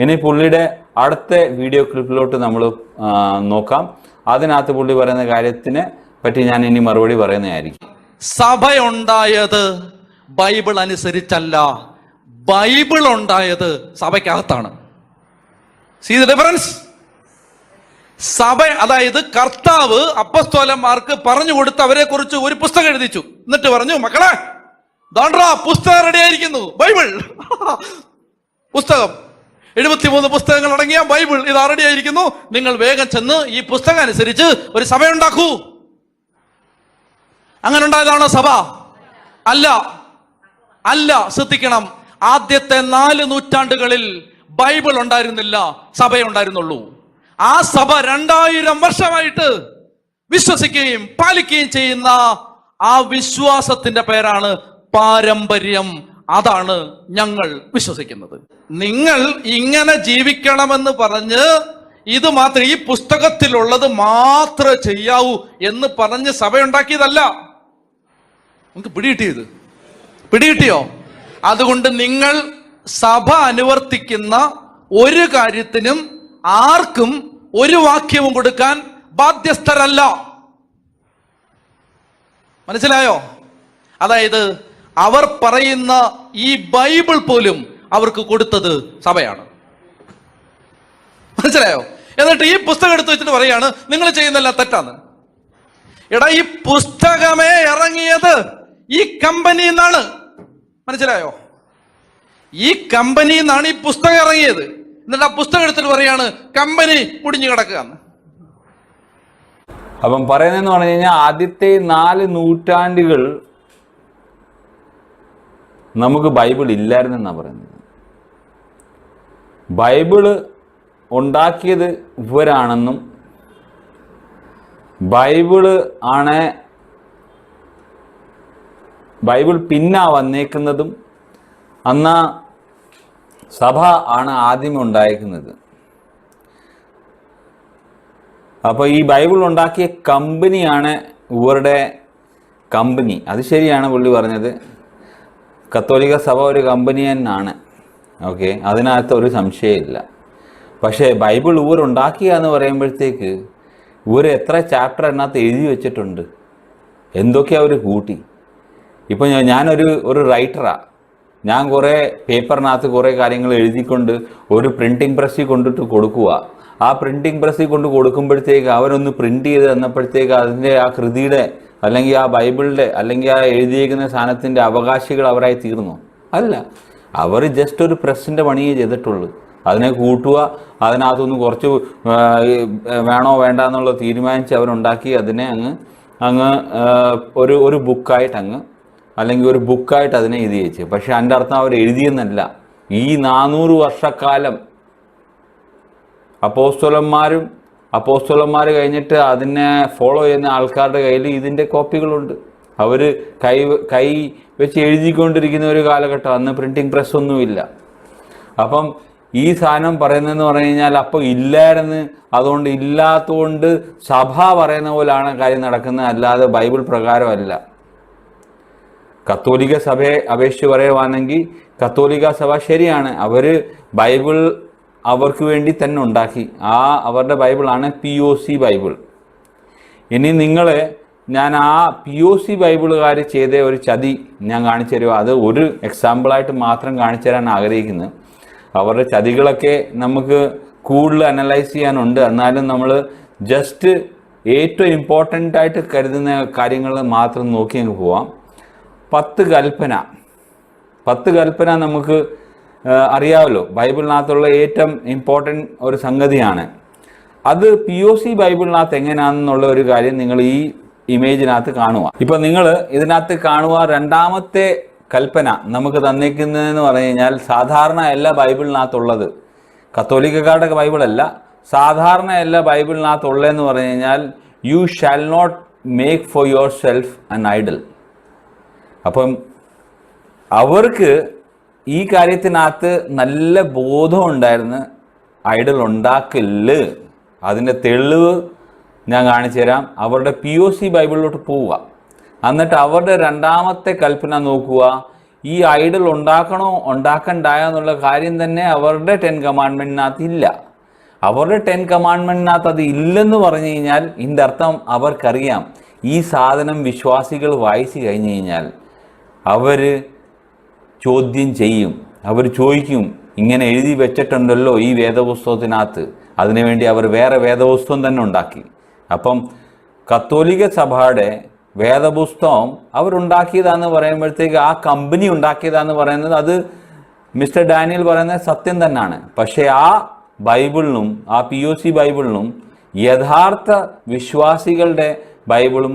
ഇനി പുള്ളിയുടെ അടുത്ത വീഡിയോ ക്ലിപ്പിലോട്ട് നമ്മൾ നോക്കാം. അതിനകത്ത് പുള്ളി പറയുന്ന കാര്യത്തിനെ പറ്റി ഞാൻ ഇനി മറുപടി പറയുന്നതായിരിക്കും. സഭയുണ്ടായത് ബൈബിൾ അനുസരിച്ചല്ല, ബൈബിൾ ഉണ്ടായത് സഭയ്ക്കകത്താണ്. See the difference. സഭ, അതായത് കർത്താവ് അപ്പസ്തോലന്മാർക്ക് പറഞ്ഞു കൊടുത്ത് അവരെ കുറിച്ച് ഒരു പുസ്തകം എഴുതിച്ചു. എന്നിട്ട് പറഞ്ഞു, മക്കളെ ദാണ്ട്രാ പുസ്തകം റെഡി ആയിരിക്കുന്നു, ബൈബിൾ പുസ്തകം 73 പുസ്തകങ്ങൾ അടങ്ങിയ ബൈബിൾ ഇത് റെഡി ആയിരിക്കുന്നു. നിങ്ങൾ വേഗം ചെന്ന് ഈ പുസ്തകം അനുസരിച്ച് ഒരു സഭ ഉണ്ടാക്കൂ. അങ്ങനെ ഉണ്ടായതാണോ സഭ? അല്ല, അല്ല. ശ്രദ്ധിക്കണം, ആദ്യത്തെ 4 നൂറ്റാണ്ടുകളിൽ ബൈബിൾ ഉണ്ടായിരുന്നില്ല, സഭയുണ്ടായിരുന്നുള്ളൂ. ആ സഭ 2000 വർഷമായിട്ട് വിശ്വസിക്കുകയും പാലിക്കുകയും ചെയ്യുന്ന ആ വിശ്വാസത്തിന്റെ പേരാണ് പാരമ്പര്യം. അതാണ് ഞങ്ങൾ വിശ്വസിക്കുന്നത്. നിങ്ങൾ ഇങ്ങനെ ജീവിക്കണമെന്ന് പറഞ്ഞ് ഇത് മാത്രം, ഈ പുസ്തകത്തിലുള്ളത് മാത്രമേ ചെയ്യാവൂ എന്ന് പറഞ്ഞ് സഭയുണ്ടാക്കിയതല്ല. നമുക്ക് പിടികിട്ടിയോ? അതുകൊണ്ട് നിങ്ങൾ സഭ അനുവർത്തിക്കുന്ന ഒരു കാര്യത്തിനും ആർക്കും ഒരു വാക്യവും കൊടുക്കാൻ ബാധ്യസ്ഥരല്ല. മനസ്സിലായോ? അതായത് അവർ പറയുന്ന ഈ ബൈബിൾ പോലും അവർക്ക് കൊടുത്തത് സഭയാണ്. മനസ്സിലായോ? എന്നിട്ട് ഈ പുസ്തകം എടുത്തു വെച്ചിട്ട് പറയാണ് നിങ്ങൾ ചെയ്യുന്നതെല്ലാം തെറ്റാന്ന്. എടാ, ഈ പുസ്തകമേ ഇറങ്ങിയത് ഈ കമ്പനിയിൽ നിന്നാണ്. മനസ്സിലായോ? ഈ കമ്പനിയിൽ നിന്നാണ് ഈ പുസ്തകം ഇറങ്ങിയത്. എന്നിട്ട് ആ പുസ്തകം എടുത്തിട്ട് പറയാണ് കമ്പനി മുടിഞ്ഞു കിടക്കുക. അപ്പം പറയുന്നതെന്ന് പറഞ്ഞു കഴിഞ്ഞാൽ ആദ്യത്തെ 4 നൂറ്റാണ്ടുകൾ നമുക്ക് ബൈബിൾ ഇല്ലായിരുന്നെന്നാണ് പറയുന്നത്. ബൈബിള് ഉണ്ടാക്കിയത് ഇവരാണെന്നും ബൈബിൾ പിന്നെ വന്നേക്കുന്നതും അന്ന് സഭ ആണ് ആദ്യം ഉണ്ടായിരിക്കുന്നത്. അപ്പോൾ ഈ ബൈബിൾ ഉണ്ടാക്കിയ കമ്പനിയാണ് ഇവരുടെ കമ്പനി. അത് ശരിയാണ് പുള്ളി പറഞ്ഞത്. കത്തോലിക്ക സഭ ഒരു കമ്പനി തന്നെയാണ്. ഓക്കെ, അതിനകത്ത് ഒരു സംശയമില്ല. പക്ഷേ ബൈബിൾ ഇവർ ഉണ്ടാക്കുക എന്ന് പറയുമ്പോഴത്തേക്ക് ഇവർ എത്ര ചാപ്റ്റർ അതിനകത്ത് എഴുതി വെച്ചിട്ടുണ്ട്, എന്തൊക്കെയാണ് അവർ കൂട്ടി. ഇപ്പോൾ ഞാനൊരു റൈറ്ററാണ്. ഞാൻ കുറേ പേപ്പറിനകത്ത് കുറേ കാര്യങ്ങൾ എഴുതിക്കൊണ്ട് ഒരു പ്രിൻറ്റിങ് പ്രസ്സിൽ കൊണ്ടിട്ട് കൊടുക്കുക. ആ പ്രിൻറ്റിങ് പ്രസ്സിൽ കൊണ്ട് കൊടുക്കുമ്പോഴത്തേക്ക് അവരൊന്ന് പ്രിൻറ്റ് ചെയ്ത് തന്നപ്പോഴത്തേക്ക് അതിൻ്റെ ആ കൃതിയുടെ അല്ലെങ്കിൽ ആ ബൈബിളിൻ്റെ അല്ലെങ്കിൽ ആ എഴുതിയേക്കുന്ന സാധനത്തിൻ്റെ അവകാശികൾ അവരായി തീർന്നു? അല്ല, അവർ ജസ്റ്റ് ഒരു പ്രസ്സിൻ്റെ പണിയേ ചെയ്തിട്ടുള്ളൂ. അതിനെ കൂട്ടുക, അതിനകത്തൊന്ന് കുറച്ച് വേണോ വേണ്ട എന്നുള്ളത് തീരുമാനിച്ച് അവരുണ്ടാക്കി അതിനെ അങ്ങ് ഒരു ബുക്കായിട്ട് അല്ലെങ്കിൽ ഒരു ബുക്കായിട്ട് അതിനെ എഴുതി വെച്ച്. പക്ഷെ അതിൻ്റെ അർത്ഥം അവർ എഴുതിയെന്നല്ല. ഈ 400 വർഷക്കാലം അപ്പോസ്തലന്മാർ കഴിഞ്ഞിട്ട് അതിനെ ഫോളോ ചെയ്യുന്ന ആൾക്കാരുടെ കയ്യിൽ ഇതിൻ്റെ കോപ്പികളുണ്ട്. അവർ കൈ വെച്ച് എഴുതിക്കൊണ്ടിരിക്കുന്ന ഒരു കാലഘട്ടം. അന്ന് പ്രിൻറ്റിങ് പ്രസ്സൊന്നുമില്ല. അപ്പം ഈ സാധനം പറയുന്നതെന്ന് പറഞ്ഞു കഴിഞ്ഞാൽ അപ്പോൾ ഇല്ലായിരുന്നു, അതുകൊണ്ട് ഇല്ലാത്തതുകൊണ്ട് സഭ പറയുന്ന പോലാണ് കാര്യം നടക്കുന്നത്, അല്ലാതെ ബൈബിൾ പ്രകാരമല്ല. കത്തോലിക്ക സഭയെ അപേക്ഷിച്ച് പറയുവാണെങ്കിൽ കത്തോലിക്ക സഭ ശരിയാണ്, അവർ ബൈബിൾ അവർക്ക് വേണ്ടി തന്നെ ഉണ്ടാക്കി. അവരുടെ ബൈബിളാണ് POC ബൈബിൾ. ഇനി ഞാൻ ആ POC ബൈബിളുകാർ ചെയ്ത ഒരു ചതി ഞാൻ കാണിച്ചു തരുക. അത് ഒരു എക്സാമ്പിളായിട്ട് മാത്രം കാണിച്ചു തരാൻ ആഗ്രഹിക്കുന്നത്. അവരുടെ ചതികളൊക്കെ നമുക്ക് കൂടുതൽ അനലൈസ് ചെയ്യാനുണ്ട്. എന്നാലും നമ്മൾ ജസ്റ്റ് ഏറ്റവും ഇമ്പോർട്ടൻ്റ് ആയിട്ട് കരുതുന്ന കാര്യങ്ങൾ മാത്രം നോക്കി അങ്ങ് പോവാം. 10 കൽപ്പന നമുക്ക് അറിയാമല്ലോ, ബൈബിളിനകത്തുള്ള ഏറ്റവും ഇമ്പോർട്ടൻ്റ് ഒരു സംഗതിയാണ്. അത് POC ബൈബിളിനകത്ത് എങ്ങനെയാണെന്നുള്ള ഒരു കാര്യം നിങ്ങൾ ഈ ഇമേജിനകത്ത് കാണുക. ഇപ്പം നിങ്ങൾ ഇതിനകത്ത് കാണുക, 2ാമത്തെ കൽപ്പന നമുക്ക് തന്നിരിക്കുന്നതെന്ന് പറഞ്ഞു കഴിഞ്ഞാൽ സാധാരണ എല്ലാ ബൈബിളിനകത്തുള്ളത്, കത്തോലിക്കക്കാരുടെ ബൈബിളല്ല, സാധാരണ എല്ലാ ബൈബിളിനകത്തുള്ളതെന്ന് പറഞ്ഞു കഴിഞ്ഞാൽ you shall not make for yourself an idol. അപ്പം അവർക്ക് ഈ കാര്യത്തിനകത്ത് നല്ല ബോധം ഉണ്ടായിരുന്നു, ഐഡൽ ഉണ്ടാക്കില്ല. അതിൻ്റെ തെളിവ് ഞാൻ കാണിച്ചു തരാം. അവരുടെ POC ബൈബിളിലോട്ട് പോവുക, എന്നിട്ട് അവരുടെ 2ാമത്തെ കൽപ്പന നോക്കുക. ഈ ഐഡൽ ഉണ്ടാക്കണോ ഉണ്ടാക്കണ്ടായോ എന്നുള്ള കാര്യം തന്നെ അവരുടെ 10 കമാൻഡ്മെൻറ്റിനകത്ത് ഇല്ല. അവരുടെ 10 കമാൻഡ്മെൻറ്റിനകത്ത് അത് ഇല്ലെന്ന് പറഞ്ഞു കഴിഞ്ഞാൽ ഇതിൻ്റെ അർത്ഥം അവർക്കറിയാം ഈ സാധനം വിശ്വാസികൾ വായിച്ചു കഴിഞ്ഞു കഴിഞ്ഞാൽ അവർ ചോദ്യം ചെയ്യും. അവർ ചോദിക്കും, ഇങ്ങനെ എഴുതി വെച്ചിട്ടുണ്ടല്ലോ ഈ വേദപുസ്തകത്തിനകത്ത്, അതിനുവേണ്ടി അവർ വേറെ വേദപുസ്തകം തന്നെ ഉണ്ടാക്കി. അപ്പം കത്തോലിക്ക സഭയുടെ വേദപുസ്തകം അവരുണ്ടാക്കിയതാന്ന് പറയുമ്പോഴത്തേക്ക് ആ കമ്പനി ഉണ്ടാക്കിയതാന്ന് പറയുന്നത് അത് മിസ്റ്റർ ഡാനിയൽ പറയുന്നത് സത്യം തന്നെയാണ്. പക്ഷേ ആ ബൈബിളിനും ആ POC ബൈബിളിനും യഥാർത്ഥ വിശ്വാസികളുടെ ബൈബിളും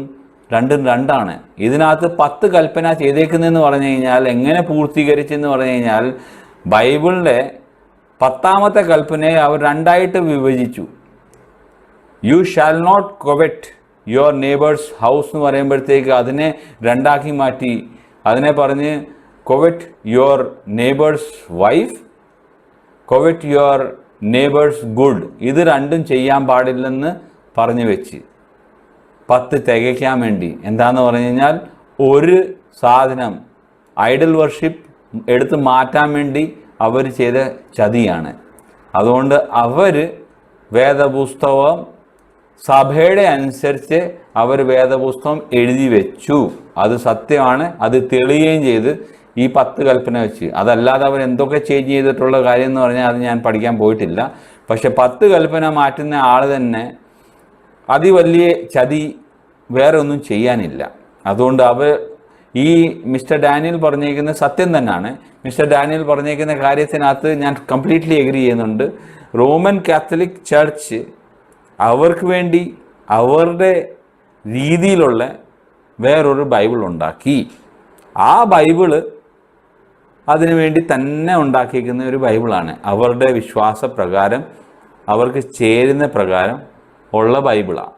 രണ്ടും രണ്ടാണ്. ഇതിനകത്ത് 10 കൽപ്പന ചെയ്തേക്കുന്നതെന്ന് പറഞ്ഞു കഴിഞ്ഞാൽ എങ്ങനെ പൂർത്തീകരിച്ചെന്ന് പറഞ്ഞു കഴിഞ്ഞാൽ ബൈബിളിൻ്റെ 10ാമത്തെ കൽപ്പനയെ അവർ രണ്ടായിട്ട് വിഭജിച്ചു. You shall not covet your neighbour's house എന്ന് പറയുമ്പോഴത്തേക്ക് അതിനെ രണ്ടാക്കി മാറ്റി. അതിനെ പറഞ്ഞ് covet your neighbour's wife, covet your neighbour's good. ഇത് രണ്ടും ചെയ്യാൻ പാടില്ലെന്ന് പറഞ്ഞു വെച്ച് 10 തികയ്ക്കാൻ വേണ്ടി. എന്താണെന്ന് പറഞ്ഞു കഴിഞ്ഞാൽ ഒരു സാധനം ഐഡൽ വർഷിപ്പ് എടുത്ത് മാറ്റാൻ വേണ്ടി അവർ ചെയ്ത ചതിയാണ്. അതുകൊണ്ട് അവർ വേദപുസ്തകം സഭയുടെ അനുസരിച്ച് അവർ വേദപുസ്തകം എഴുതി വെച്ചു. അത് സത്യമാണ്. അത് തെളിയുകയും ചെയ്ത് ഈ 10 കൽപ്പന വെച്ച്. അതല്ലാതെ അവർ എന്തൊക്കെ ചേഞ്ച് ചെയ്തിട്ടുള്ള കാര്യം എന്ന് പറഞ്ഞാൽ അത് ഞാൻ പഠിക്കാൻ പോയിട്ടില്ല. പക്ഷെ 10 കൽപ്പന മാറ്റുന്ന ആൾ തന്നെ അതിവലിയ ചതി വേറെ ഒന്നും ചെയ്യാനില്ല. അതുകൊണ്ട് ഈ മിസ്റ്റർ ഡാനിയൽ പറഞ്ഞേക്കുന്ന സത്യം തന്നെയാണ്. മിസ്റ്റർ ഡാനിയൽ പറഞ്ഞേക്കുന്ന കാര്യത്തിനകത്ത് ഞാൻ കംപ്ലീറ്റ്ലി എഗ്രി ചെയ്യുന്നുണ്ട്. റോമൻ കാത്തലിക് ചർച്ച് അവർക്ക് വേണ്ടി അവരുടെ രീതിയിലുള്ള വേറൊരു ബൈബിൾ ഉണ്ടാക്കി. ആ ബൈബിള് അതിനു വേണ്ടി തന്നെ ഉണ്ടാക്കിയിരിക്കുന്ന ഒരു ബൈബിളാണ്. അവരുടെ വിശ്വാസപ്രകാരം അവർക്ക് ചേരുന്ന പ്രകാരം ഉള്ള ബൈബിളാണ്.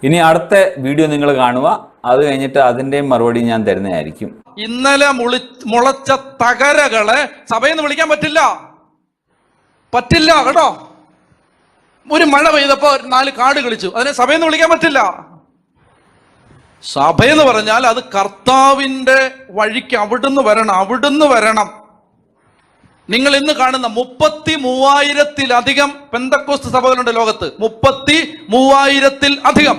ഇനി അടുത്ത വീഡിയോ നിങ്ങൾ കാണുക. അത് കഴിഞ്ഞിട്ട് അതിൻ്റെയും മറുപടി ഞാൻ തരുന്നതായിരിക്കും. ഇന്നലെ മുളച്ച തകരകളെ സഭയെന്ന് വിളിക്കാൻ പറ്റില്ല കേട്ടോ. ഒരു മഴ പെയ്തപ്പോ 4 കാട് കളിച്ചു, അതിനെ സഭയെന്ന് വിളിക്കാൻ പറ്റില്ല. സഭയെന്ന് പറഞ്ഞാൽ അത് കർത്താവിന്റെ വഴിക്ക് അവിടുന്ന് വരണം. നിങ്ങൾ ഇന്ന് കാണുന്ന 33,000-ത്തിലധികം പെന്തക്കോസ്ത് സഭകളുണ്ട് ലോകത്ത്. 33,000-ത്തിൽ-അധികം.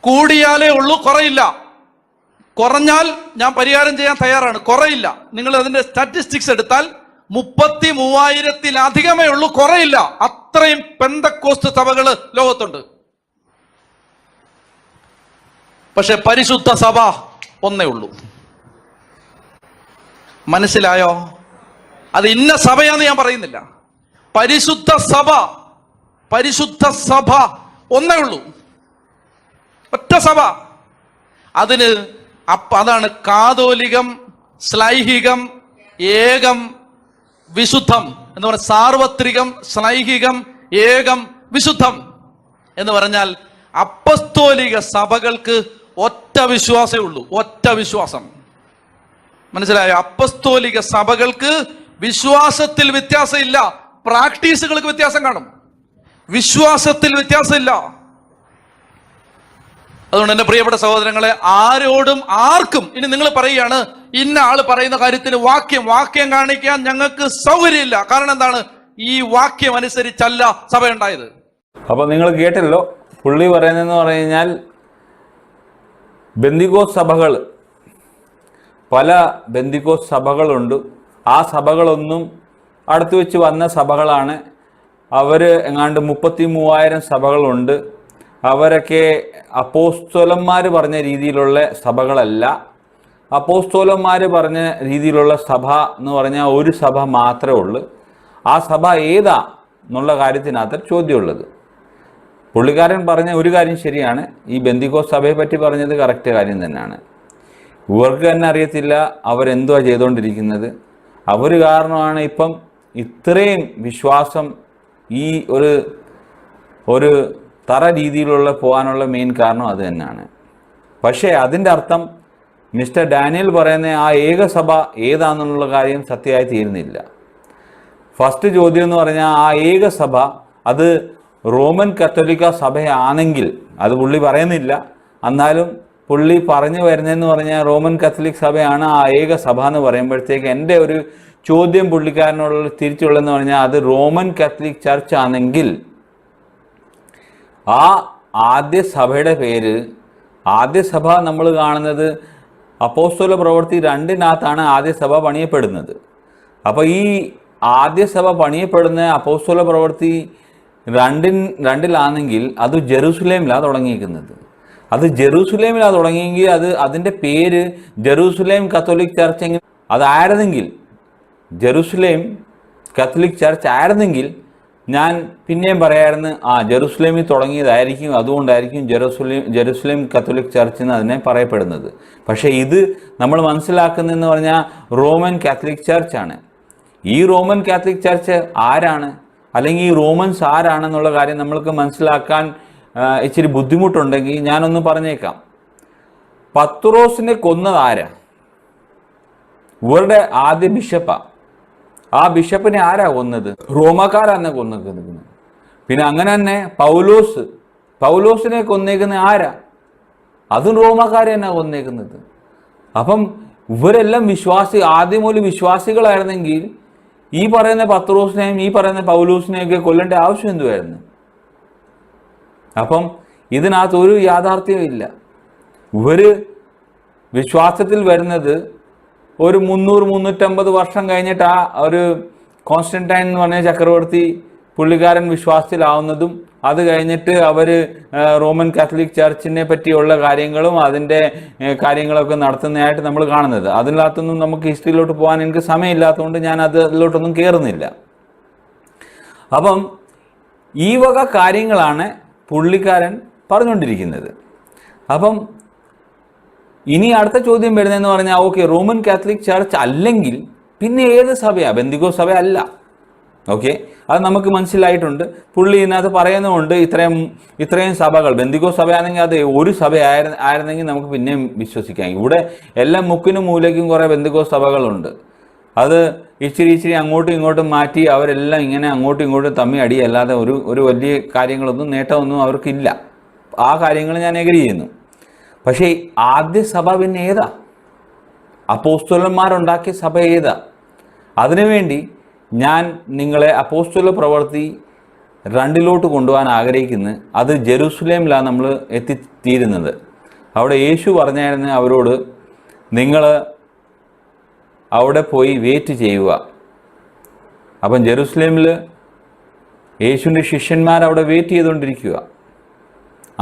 കൂടിയാലേ ഉള്ളൂ, കുറയില്ല. കുറഞ്ഞാൽ ഞാൻ പരിഹാരം ചെയ്യാൻ തയ്യാറാണ്. കുറയില്ല. നിങ്ങൾ അതിന്റെ സ്റ്റാറ്റിസ്റ്റിക്സ് എടുത്താൽ 33,000-ത്തിലധികമേ ഉള്ളൂ, കുറയില്ല. അത്രയും പെന്തക്കോസ്ത് സഭകള് ലോകത്തുണ്ട്. പക്ഷെ പരിശുദ്ധ സഭ ഒന്നേ ഉള്ളൂ. മനസ്സിലായോ? അത് ഇന്ന സഭയാന്ന് ഞാൻ പറയുന്നില്ല. പരിശുദ്ധ സഭ ഒന്നേ ഉള്ളൂ, ഒറ്റ സഭ. അതാണ് കാതോലികം, ശ്ലൈഹികം, ഏകം, വിശുദ്ധം എന്ന് പറഞ്ഞ സാർവത്രികം, ശ്ലൈഹികം, ഏകം, വിശുദ്ധം എന്ന് പറഞ്ഞാൽ അപ്പസ്തോലിക സഭകൾക്ക് ഒറ്റ വിശ്വാസമേ ഉള്ളൂ, ഒറ്റ വിശ്വാസം. മനസ്സിലായോ? അപ്പസ്തോലിക സഭകൾക്ക് വിശ്വാസത്തിൽ വ്യത്യാസമില്ല, പ്രാക്ടീസുകൾക്ക് വ്യത്യാസം കാണും, വിശ്വാസത്തിൽ വ്യത്യാസമില്ല. അതുകൊണ്ട് എന്റെ പ്രിയപ്പെട്ട സഹോദരങ്ങളെ, ആർക്കും ഇനി നിങ്ങൾ പറയുകയാണ് ഇന്ന ആള് പറയുന്ന കാര്യത്തിന് വാക്യം കാണിക്കാൻ ഞങ്ങൾക്ക് സൗകര്യമില്ല. കാരണം എന്താണ്? ഈ വാക്യം അനുസരിച്ചല്ല സഭ ഉണ്ടായത്. അപ്പൊ നിങ്ങൾ കേട്ടല്ലോ പുള്ളി പറയുന്നതെന്ന് പറഞ്ഞു കഴിഞ്ഞാൽ ബെന്തിക്കോസ് സഭകൾ, പല ബെന്തിക്കോസ് സഭകളുണ്ട്. ആ സഭകളൊന്നും അടുത്ത് വെച്ച് വന്ന സഭകളാണ്. അവർ എങ്ങാണ്ട് 33,000 സഭകളുണ്ട്. അവരൊക്കെ അപ്പോസ്തലന്മാർ പറഞ്ഞ രീതിയിലുള്ള സഭകളല്ല. അപ്പോസ്തലന്മാർ പറഞ്ഞ രീതിയിലുള്ള സഭ എന്ന് പറഞ്ഞാൽ ഒരു സഭ മാത്രമേ ഉള്ളൂ. ആ സഭ ഏതാ എന്നുള്ള കാര്യത്തിനകത്ത് ചോദ്യമുള്ളത്. പുള്ളിക്കാരൻ പറഞ്ഞ ഒരു കാര്യം ശരിയാണ്. ഈ ബെന്തിക്കോസ് സഭയെ പറ്റി പറഞ്ഞത് കറക്റ്റ് കാര്യം തന്നെയാണ്. ഇവർക്ക് തന്നെ അറിയത്തില്ല അവരെന്തുവാ ചെയ്തുകൊണ്ടിരിക്കുന്നത്. അവർ കാരണമാണ് ഇപ്പം ഇത്രയും വിശ്വാസം ഈ ഒരു തറ രീതിയിലുള്ള പോകാനുള്ള മെയിൻ കാരണം അത് തന്നെയാണ്. പക്ഷേ അതിൻ്റെ അർത്ഥം മിസ്റ്റർ ഡാനിയൽ പറയുന്ന ആ ഏകസഭ ഏതാണെന്നുള്ള കാര്യം സത്യമായി തീരുന്നില്ല. ഫസ്റ്റ് ചോദ്യം എന്ന് പറഞ്ഞാൽ ആ ഏകസഭ അത് റോമൻ കത്തോലിക്ക സഭയാണെങ്കിൽ, അത് പുള്ളി പറയുന്നില്ല, എന്നാലും പുള്ളി പറഞ്ഞു വരുന്നതെന്ന് പറഞ്ഞാൽ റോമൻ കത്തോലിക് സഭയാണ് ആ ഏക സഭ എന്ന് പറയുമ്പോഴത്തേക്ക് എൻ്റെ ഒരു ചോദ്യം പുള്ളിക്കാരനോടുള്ള തിരിച്ചുള്ളതെന്ന് പറഞ്ഞാൽ അത് റോമൻ കത്തോലിക് ചർച്ച് ആണെങ്കിൽ ആ ആദ്യ സഭയുടെ പേര്, ആദ്യ സഭ നമ്മൾ കാണുന്നത് അപ്പോസ്തല പ്രവൃത്തി 2-നകത്താണ് ആദ്യ സഭ പണിയപ്പെടുന്നത്. അപ്പോൾ ഈ ആദ്യ സഭ പണിയപ്പെടുന്ന അപ്പോസ്തല പ്രവൃത്തി രണ്ടിലാണെങ്കിൽ അത് ജെറൂസലേമിലാണ് തുടങ്ങിയിരിക്കുന്നത്. അത് ജെറൂസലേമിലാണ് തുടങ്ങിയെങ്കിൽ അതിൻ്റെ പേര് ജെറൂസലേം കത്തോലിക് ചർച്ച് എങ്കിൽ അതായിരുന്നെങ്കിൽ, ജെറൂസലേം കത്തോലിക് ചർച്ച് ആയിരുന്നെങ്കിൽ ഞാൻ പിന്നെയും പറയാമായിരുന്നു, ജെറൂസലേമിൽ തുടങ്ങിയതായിരിക്കും, അതുകൊണ്ടായിരിക്കും ജെറൂസലേം കത്തോലിക് ചർച്ച് എന്ന് അതിനെ പറയപ്പെടുന്നത്. പക്ഷേ ഇത് നമ്മൾ മനസ്സിലാക്കുന്നതെന്ന് പറഞ്ഞാൽ റോമൻ കാത്തലിക് ചർച്ചാണ്. ഈ റോമൻ കാത്തലിക് ചർച്ച് ആരാണ്, അല്ലെങ്കിൽ ഈ റോമൻസ് ആരാണെന്നുള്ള കാര്യം നമ്മൾക്ക് മനസ്സിലാക്കാൻ ഇച്ചിരി ബുദ്ധിമുട്ടുണ്ടെങ്കിൽ ഞാനൊന്ന് പറഞ്ഞേക്കാം. പത്രോസിനെ കൊന്നത് ആരാ? ഇവരുടെ ആദ്യ ബിഷപ്പാണ്. ആ ബിഷപ്പിനെ ആരാ കൊന്നത്? റോമക്കാരാണ് കൊന്നേക്കുന്നത്. പിന്നെ അങ്ങനെ തന്നെ പൗലോസിനെ കൊന്നേക്കുന്ന ആരാ? അതും റോമക്കാരെ തന്നെ കൊന്നേക്കുന്നത്. അപ്പം ഇവരെല്ലാം ആദ്യം മുതൽ വിശ്വാസികളായിരുന്നെങ്കിൽ ഈ പറയുന്ന പത്രോസിനെയും ഈ പറയുന്ന പൗലോസിനെയൊക്കെ കൊല്ലേണ്ട ആവശ്യം എന്തുവായിരുന്നു? അപ്പം ഇതിനകത്ത് ഒരു യാഥാർത്ഥ്യവും ഇല്ല. ഇവര് വിശ്വാസത്തിൽ വരുന്നത് ഒരു 300-350 വർഷം കഴിഞ്ഞിട്ട് ആ ഒരു കോൺസ്റ്റന്റൈൻ എന്ന് പറഞ്ഞ ചക്രവർത്തി പുള്ളിക്കാരൻ വിശ്വാസത്തിലാവുന്നതും അത് കഴിഞ്ഞിട്ട് അവർ റോമൻ കാത്തലിക് ചർച്ചിനെ പറ്റിയുള്ള കാര്യങ്ങളും അതിൻ്റെ കാര്യങ്ങളൊക്കെ നടത്തുന്നതായിട്ട് നമ്മൾ കാണുന്നത്. അതിനകത്തൊന്നും നമുക്ക് ഹിസ്റ്ററിയിലോട്ട് പോകാൻ എനിക്ക് സമയമില്ലാത്തതുകൊണ്ട് ഞാൻ അതിലോട്ടൊന്നും കയറുന്നില്ല. അപ്പം ഈ വക കാര്യങ്ങളാണ് പുള്ളിക്കാരൻ പറഞ്ഞുകൊണ്ടിരിക്കുന്നത്. അപ്പം ഇനി അടുത്ത ചോദ്യം വരുന്നതെന്ന് പറഞ്ഞാൽ, ഓക്കെ, റോമൻ കാത്തലിക് ചർച്ച് അല്ലെങ്കിൽ പിന്നെ ഏത് സഭയാണ്? ബെന്തിക്കോസ് സഭ അല്ല. ഓക്കെ, അത് നമുക്ക് മനസ്സിലായിട്ടുണ്ട്. പുള്ളി ഇതിനകത്ത് പറയുന്നുമുണ്ട് ഇത്രയും സഭകൾ. ബെന്തിക്കോസ് സഭയാണെങ്കിൽ അത് ഒരു സഭ ആയിരുന്നെങ്കിൽ നമുക്ക് പിന്നെയും വിശ്വസിക്കാം. ഇവിടെ എല്ലാം മുക്കിനും മൂലയ്ക്കും കുറേ ബെന്തിക്കോസ് സഭകളുണ്ട്. അത് ഇച്ചിരി അങ്ങോട്ടും ഇങ്ങോട്ടും മാറ്റി അവരെല്ലാം ഇങ്ങനെ അങ്ങോട്ടും ഇങ്ങോട്ടും തമ്മി അടിയല്ലാതെ ഒരു വലിയ കാര്യങ്ങളൊന്നും നേട്ടമൊന്നും അവർക്കില്ല. ആ കാര്യങ്ങൾ ഞാൻ എഗ്രി ചെയ്യുന്നു. പക്ഷേ ആദ്യ സഭ പിന്നെ ഏതാ? അപ്പോസ്തലന്മാരുണ്ടാക്കിയ സഭ ഏതാ? അതിനുവേണ്ടി ഞാൻ നിങ്ങളെ അപ്പോസ്തല പ്രവൃത്തി 2 കൊണ്ടുപോകാൻ ആഗ്രഹിക്കുന്നു. അത് ജെറൂസലേമിലാണ് നമ്മൾ എത്തിത്തീരുന്നത്. അവിടെ യേശു പറഞ്ഞായിരുന്നു അവരോട്, നിങ്ങൾ അവിടെ പോയി വെയിറ്റ് ചെയ്യുക. അപ്പം ജെറൂസലേമിൽ യേശുവിൻ്റെ ശിഷ്യന്മാർ അവിടെ വെയിറ്റ് ചെയ്തുകൊണ്ടിരിക്കുക.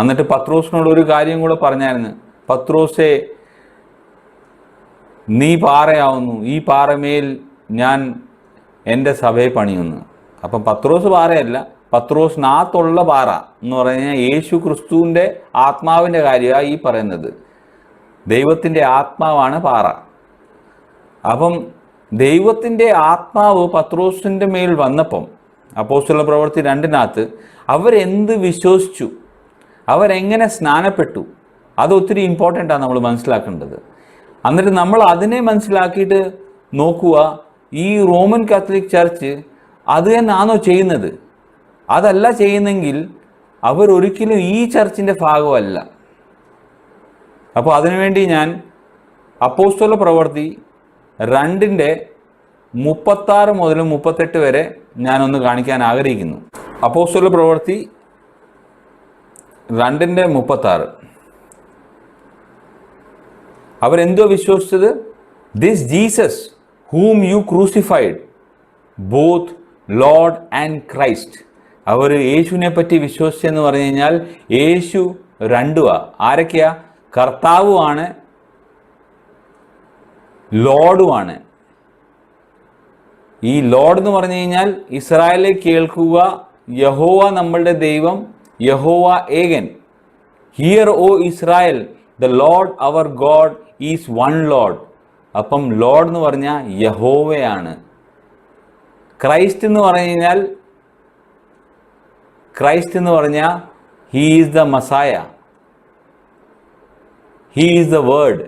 എന്നിട്ട് പത്രോസിനോട് ഒരു കാര്യം കൂടെ പറഞ്ഞായിരുന്നു, പത്രോസേ, നീ പാറയാവുന്നു, ഈ പാറമേൽ ഞാൻ എൻ്റെ സഭയെ പണിയുന്നു. അപ്പം പത്രോസ് പാറയല്ല, പത്രോസിനകത്തുള്ള പാറ എന്ന് പറഞ്ഞാൽ യേശു ക്രിസ്തുവിൻ്റെ ആത്മാവിൻ്റെ കാര്യമാണ് ഈ പറയുന്നത്. ദൈവത്തിൻ്റെ ആത്മാവാണ് പാറ. അപ്പം ദൈവത്തിൻ്റെ ആത്മാവ് പത്രോസിൻ്റെ മേൽ വന്നപ്പം അപ്പോസ്തല പ്രവൃത്തി 2 അവരെന്ത് വിശ്വസിച്ചു, അവരെങ്ങനെ സ്നാനപ്പെട്ടു, അത് ഒത്തിരി ഇമ്പോർട്ടൻ്റാണ് നമ്മൾ മനസ്സിലാക്കേണ്ടത്. എന്നിട്ട് നമ്മൾ അതിനെ മനസ്സിലാക്കിയിട്ട് നോക്കുക, ഈ റോമൻ കാത്തലിക് ചർച്ച് അത് തന്നെയാണോ ചെയ്യുന്നത്? അതല്ല ചെയ്യുന്നെങ്കിൽ അവരൊരിക്കലും ഈ ചർച്ചിൻ്റെ ഭാഗമല്ല. അപ്പോൾ അതിനുവേണ്ടി ഞാൻ അപ്പോസ്തല പ്രവൃത്തി 2:36 മുതൽ 38 വരെ ഞാനൊന്ന് കാണിക്കാൻ ആഗ്രഹിക്കുന്നു. അപ്പോസ്തല പ്രവൃത്തി 2:36 അവരെന്തോ വിശ്വസിച്ചത്? This Jesus whom you crucified, both Lord and Christ. അവർ യേശുവിനെ പറ്റി വിശ്വസിച്ചെന്ന് പറഞ്ഞു കഴിഞ്ഞാൽ യേശു 2 ആരൊക്കെയാ? കർത്താവുമാണ്, ലോർഡുമാണ്. ഈ ലോർഡ് എന്ന് പറഞ്ഞു കഴിഞ്ഞാൽ ഇസ്രായേലിൽ കേൾക്കുക, യഹോവ നമ്മളുടെ ദൈവം, യഹോവ ഏകൻ. Hear O Israel, the Lord our God is one Lord. അപ്പം ലോർഡ് എന്ന് പറഞ്ഞാൽ യഹോവയാണ്. ക്രൈസ്റ്റ് എന്ന് പറഞ്ഞാൽ he is the Messiah, he is the word.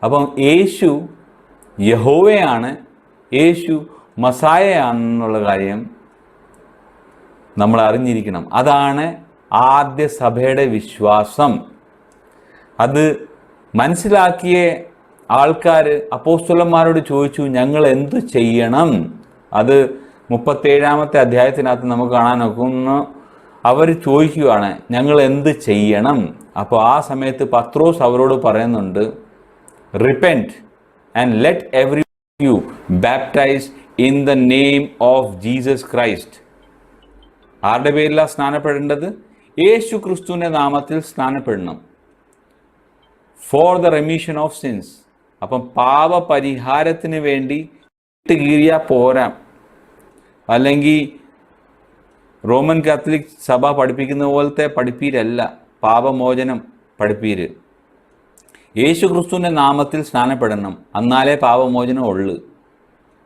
അപ്പം യേശു യഹോവയാണ്, യേശു മസായയാണെന്നുള്ള കാര്യം നമ്മൾ അറിഞ്ഞിരിക്കണം. അതാണ് ആദ്യ സഭയുടെ വിശ്വാസം. അത് മനസ്സിലാക്കിയ ആൾക്കാർ അപ്പോസ്തലന്മാരോട് ചോദിച്ചു, ഞങ്ങൾ എന്തു ചെയ്യണം? അത് 37-ാമത്തെ അധ്യായത്തിനകത്ത് നമുക്ക് കാണാൻ നോക്കുന്നു. അവർ ചോദിക്കുകയാണ്, ഞങ്ങൾ എന്ത് ചെയ്യണം? അപ്പോൾ ആ സമയത്ത് പത്രോസ് അവരോട് പറയുന്നുണ്ട്, repent and let every one of you baptize in the name of Jesus Christ. ആരുടെ പേരിലാണ് സ്നാനപ്പെടേണ്ടത്? യേശു ക്രിസ്തുവിൻ്റെ നാമത്തിൽ സ്നാനപ്പെടണം. For the remission of sins. അപ്പം പാപപരിഹാരത്തിന് വേണ്ടി കീറിയാൽ പോരാ. അല്ലെങ്കിൽ റോമൻ കാത്തലിക് സഭ പഠിപ്പിക്കുന്ന പോലത്തെ പഠിപ്പീരല്ല പാപമോചനം പഠിപ്പീര്. യേശു ക്രിസ്തുവിൻ്റെ നാമത്തിൽ സ്നാനപ്പെടണം. എന്നാലേ പാപമോചനം ഉള്ളു.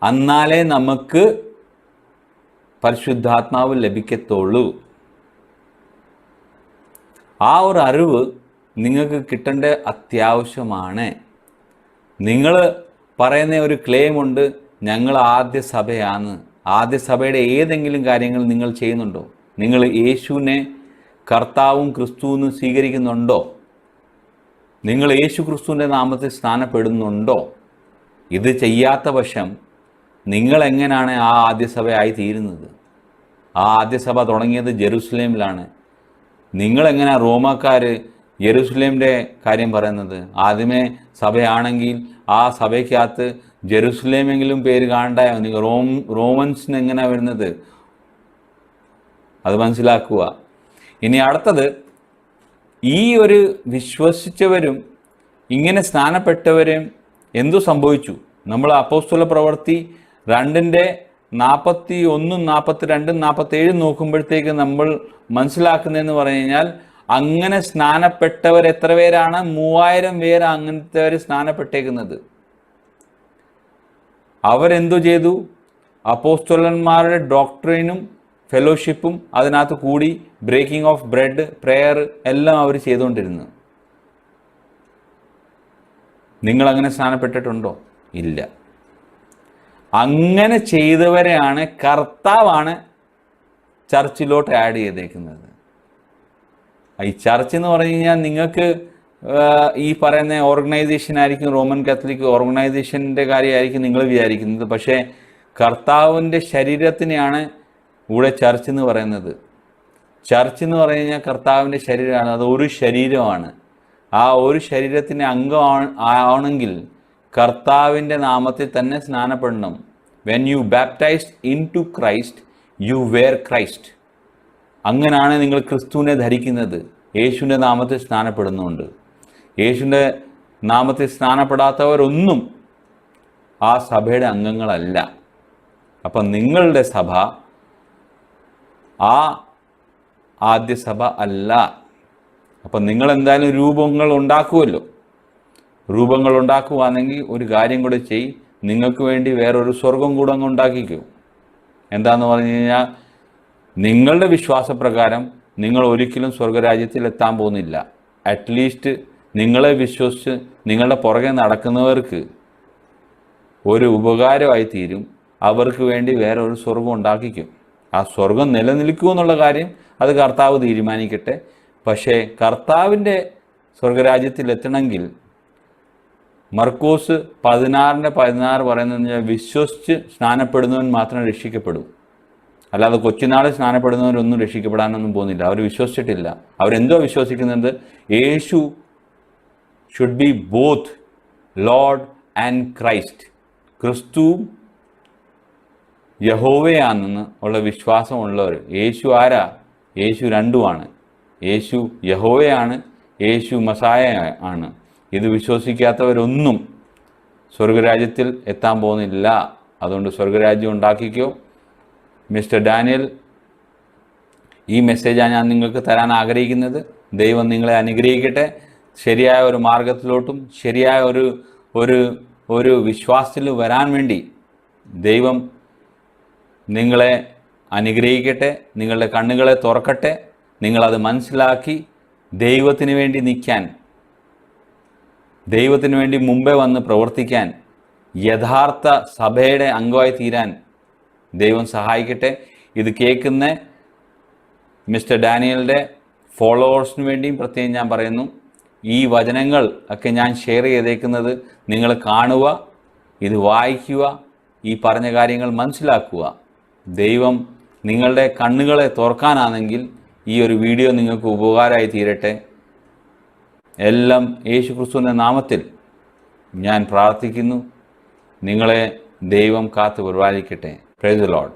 എന്നാലേ നമുക്ക് പരിശുദ്ധാത്മാവ് ലഭിക്കത്തുള്ളൂ. ആ ഒരു അറിവ് നിങ്ങൾക്ക് കിട്ടേണ്ട അത്യാവശ്യമാണ്. നിങ്ങൾ പറയുന്ന ഒരു ക്ലെയിം ഉണ്ട്, ഞങ്ങൾ ആദ്യ സഭയാണ്. ആദ്യ സഭയുടെ ഏതെങ്കിലും കാര്യങ്ങൾ നിങ്ങൾ ചെയ്യുന്നുണ്ടോ? നിങ്ങൾ യേശുവിനെ കർത്താവും ക്രിസ്തുവെന്ന് സ്വീകരിക്കുന്നുണ്ടോ? നിങ്ങൾ യേശു ക്രിസ്തുവിൻ്റെ നാമത്തിൽ സ്നാനപ്പെടുന്നുണ്ടോ? ഇത് ചെയ്യാത്ത പക്ഷം നിങ്ങളെങ്ങനെയാണ് ആ ആദ്യസഭയായി തീരുന്നത്? ആ ആദ്യസഭ തുടങ്ങിയത് ജെറുസലേമിലാണ്. നിങ്ങളെങ്ങനെ റോമാക്കാർ യെരുസലേമിൻ്റെ കാര്യം പറയുന്നത്? ആദ്യമേ സഭയാണെങ്കിൽ ആ സഭയ്ക്കകത്ത് ജെറുസലേമെങ്കിലും പേര് കാണണ്ടായോ? നിങ്ങൾ റോമൻസിന് എങ്ങനെയാണ് വരുന്നത്? അത് മനസ്സിലാക്കുക. ഇനി അടുത്തത്, ഈ ഒരു വിശ്വസിച്ചവരും ഇങ്ങനെ സ്നാനപ്പെട്ടവരും എന്തു സംഭവിച്ചു? നമ്മൾ അപ്പോസ്തല പ്രവൃത്തി 2:41, 42, 47 നോക്കുമ്പോഴത്തേക്ക് നമ്മൾ മനസ്സിലാക്കുന്നതെന്ന് പറഞ്ഞു കഴിഞ്ഞാൽ, അങ്ങനെ സ്നാനപ്പെട്ടവർ എത്ര പേരാണ്? 3000 പേര് അങ്ങനത്തെ സ്നാനപ്പെട്ടേക്കുന്നത്. അവരെന്തു ചെയ്തു? അപ്പോസ്തലന്മാരുടെ ഡോക്ട്രിനും ഫെലോഷിപ്പും അതിനകത്ത് കൂടി ബ്രേക്കിംഗ് ഓഫ് ബ്രെഡ്, പ്രെയർ എല്ലാം അവർ ചെയ്തുകൊണ്ടിരുന്നു. നിങ്ങളങ്ങനെ സ്നാനപ്പെട്ടിട്ടുണ്ടോ? ഇല്ല. അങ്ങനെ ചെയ്തവരെയാണ് കർത്താവാണ് ചർച്ചിലോട്ട് ആഡ് ചെയ്തേക്കുന്നത്. ഈ ചർച്ച് എന്ന് പറഞ്ഞു കഴിഞ്ഞാൽ നിങ്ങൾക്ക് ഈ പറയുന്ന ഓർഗനൈസേഷൻ ആയിരിക്കും, റോമൻ കാത്തലിക് ഓർഗനൈസേഷൻ്റെ കാര്യമായിരിക്കും നിങ്ങൾ വിചാരിക്കുന്നത്. പക്ഷേ കർത്താവിൻ്റെ ശരീരത്തിനെയാണ് ഇവിടെ ചർച്ച് എന്ന് പറയുന്നത്. ചർച്ച് എന്ന് പറഞ്ഞു കഴിഞ്ഞാൽ കർത്താവിൻ്റെ ശരീരമാണ്. അത് ഒരു ശരീരമാണ്. ആ ഒരു ശരീരത്തിൻ്റെ അംഗം ആണെങ്കിൽ കർത്താവിൻ്റെ നാമത്തിൽ തന്നെ സ്നാനപ്പെടണം. When you baptized into Christ you were Christ. അങ്ങനെയാണ് നിങ്ങൾ ക്രിസ്തുവിനെ ധരിക്കുന്നത്. യേശുവിൻ്റെ നാമത്തിൽ സ്നാനപ്പെടുന്നുണ്ട്. യേശുവിൻ്റെ നാമത്തിൽ സ്നാനപ്പെടാത്തവരൊന്നും ആ സഭയുടെ അംഗങ്ങളല്ല. അപ്പം നിങ്ങളുടെ സഭ ആ ആദ്യ സഭ അല്ല. അപ്പം നിങ്ങളെന്തായാലും രൂപങ്ങൾ ഉണ്ടാക്കുമല്ലോ. രൂപങ്ങൾ ഉണ്ടാക്കുവാണെങ്കിൽ ഒരു കാര്യം കൂടെ ചെയ്, നിങ്ങൾക്ക് വേണ്ടി വേറൊരു സ്വർഗം കൂടെ അങ്ങ് ഉണ്ടാക്കിക്കൂ. എന്താന്ന് പറഞ്ഞു കഴിഞ്ഞാൽ, നിങ്ങളുടെ വിശ്വാസപ്രകാരം നിങ്ങൾ ഒരിക്കലും സ്വർഗരാജ്യത്തിൽ എത്താൻ പോകുന്നില്ല. അറ്റ്ലീസ്റ്റ് നിങ്ങളെ വിശ്വസിച്ച് നിങ്ങളുടെ പുറകെ നടക്കുന്നവർക്ക് ഒരു ഉപകാരമായി തീരും. അവർക്ക് വേണ്ടി വേറെ ഒരു സ്വർഗം ഉണ്ടാക്കിക്കും. ആ സ്വർഗം നിലനിൽക്കുമെന്നുള്ള കാര്യം അത് കർത്താവ് തീരുമാനിക്കട്ടെ. പക്ഷേ കർത്താവിൻ്റെ സ്വർഗരാജ്യത്തിൽ എത്തണമെങ്കിൽ മർക്കോസ് 16:16 പറയുന്നത് വിശ്വസിച്ച് സ്നാനപ്പെടുന്നവൻ മാത്രം രക്ഷിക്കപ്പെടും. അല്ലാതെ കൊച്ചുനാൾ സ്നാനപ്പെടുന്നവരൊന്നും രക്ഷിക്കപ്പെടാനൊന്നും പോകുന്നില്ല. അവർ വിശ്വസിച്ചിട്ടില്ല. അവരെന്തോ വിശ്വസിക്കുന്നത്? യേശു should be both Lord and Christ. ക്രിസ്തുവും യഹോവയാണെന്ന് ഉള്ള വിശ്വാസമുള്ളവർ. യേശു ആരാ? യേശു രണ്ടുമാണ്. യേശു യഹോവയാണ്, യേശു മസായ ആണ്. ഇത് വിശ്വസിക്കാത്തവരൊന്നും സ്വർഗരാജ്യത്തിൽ എത്താൻ പോകുന്നില്ല. അതുകൊണ്ട് സ്വർഗരാജ്യം ഉണ്ടാക്കിക്കോ. മിസ്റ്റർ ഡാനിയൽ, ഈ മെസ്സേജാണ് ഞാൻ നിങ്ങൾക്ക് തരാൻ ആഗ്രഹിക്കുന്നത്. ദൈവം നിങ്ങളെ അനുഗ്രഹിക്കട്ടെ. ശരിയായ ഒരു മാർഗത്തിലോട്ടും ശരിയായ ഒരു വിശ്വാസത്തിൽ വരാൻ വേണ്ടി ദൈവം നിങ്ങളെ അനുഗ്രഹിക്കട്ടെ. നിങ്ങളുടെ കണ്ണുകളെ തുറക്കട്ടെ. നിങ്ങളത് മനസ്സിലാക്കി ദൈവത്തിന് വേണ്ടി നിൽക്കാൻ, ദൈവത്തിന് വേണ്ടി മുമ്പേ വന്ന് പ്രവർത്തിക്കാൻ, യഥാർത്ഥ സഭയുടെ അംഗമായി തീരാൻ ദൈവം സഹായിക്കട്ടെ. ഇത് കേൾക്കുന്ന മിസ്റ്റർ ഡാനിയലിൻ്റെ ഫോളോവേഴ്സിന് വേണ്ടിയും പ്രത്യേകം ഞാൻ പറയുന്നു. ഈ വചനങ്ങൾ ഒക്കെ ഞാൻ ഷെയർ ചെയ്തേക്കുന്നത് നിങ്ങൾ കാണുക, ഇത് വായിക്കുക, ഈ പറഞ്ഞ കാര്യങ്ങൾ മനസ്സിലാക്കുക. ദൈവം നിങ്ങളുടെ കണ്ണുകളെ തുറക്കാനാണെങ്കിൽ ഈ ഒരു വീഡിയോ നിങ്ങൾക്ക് ഉപകാരമായി തീരട്ടെ. എല്ലാം യേശു ക്രിസ്തുവിൻ്റെ നാമത്തിൽ ഞാൻ പ്രാർത്ഥിക്കുന്നു. നിങ്ങളെ ദൈവം കാത്തു പരിപാലിക്കട്ടെ. Praise the Lord.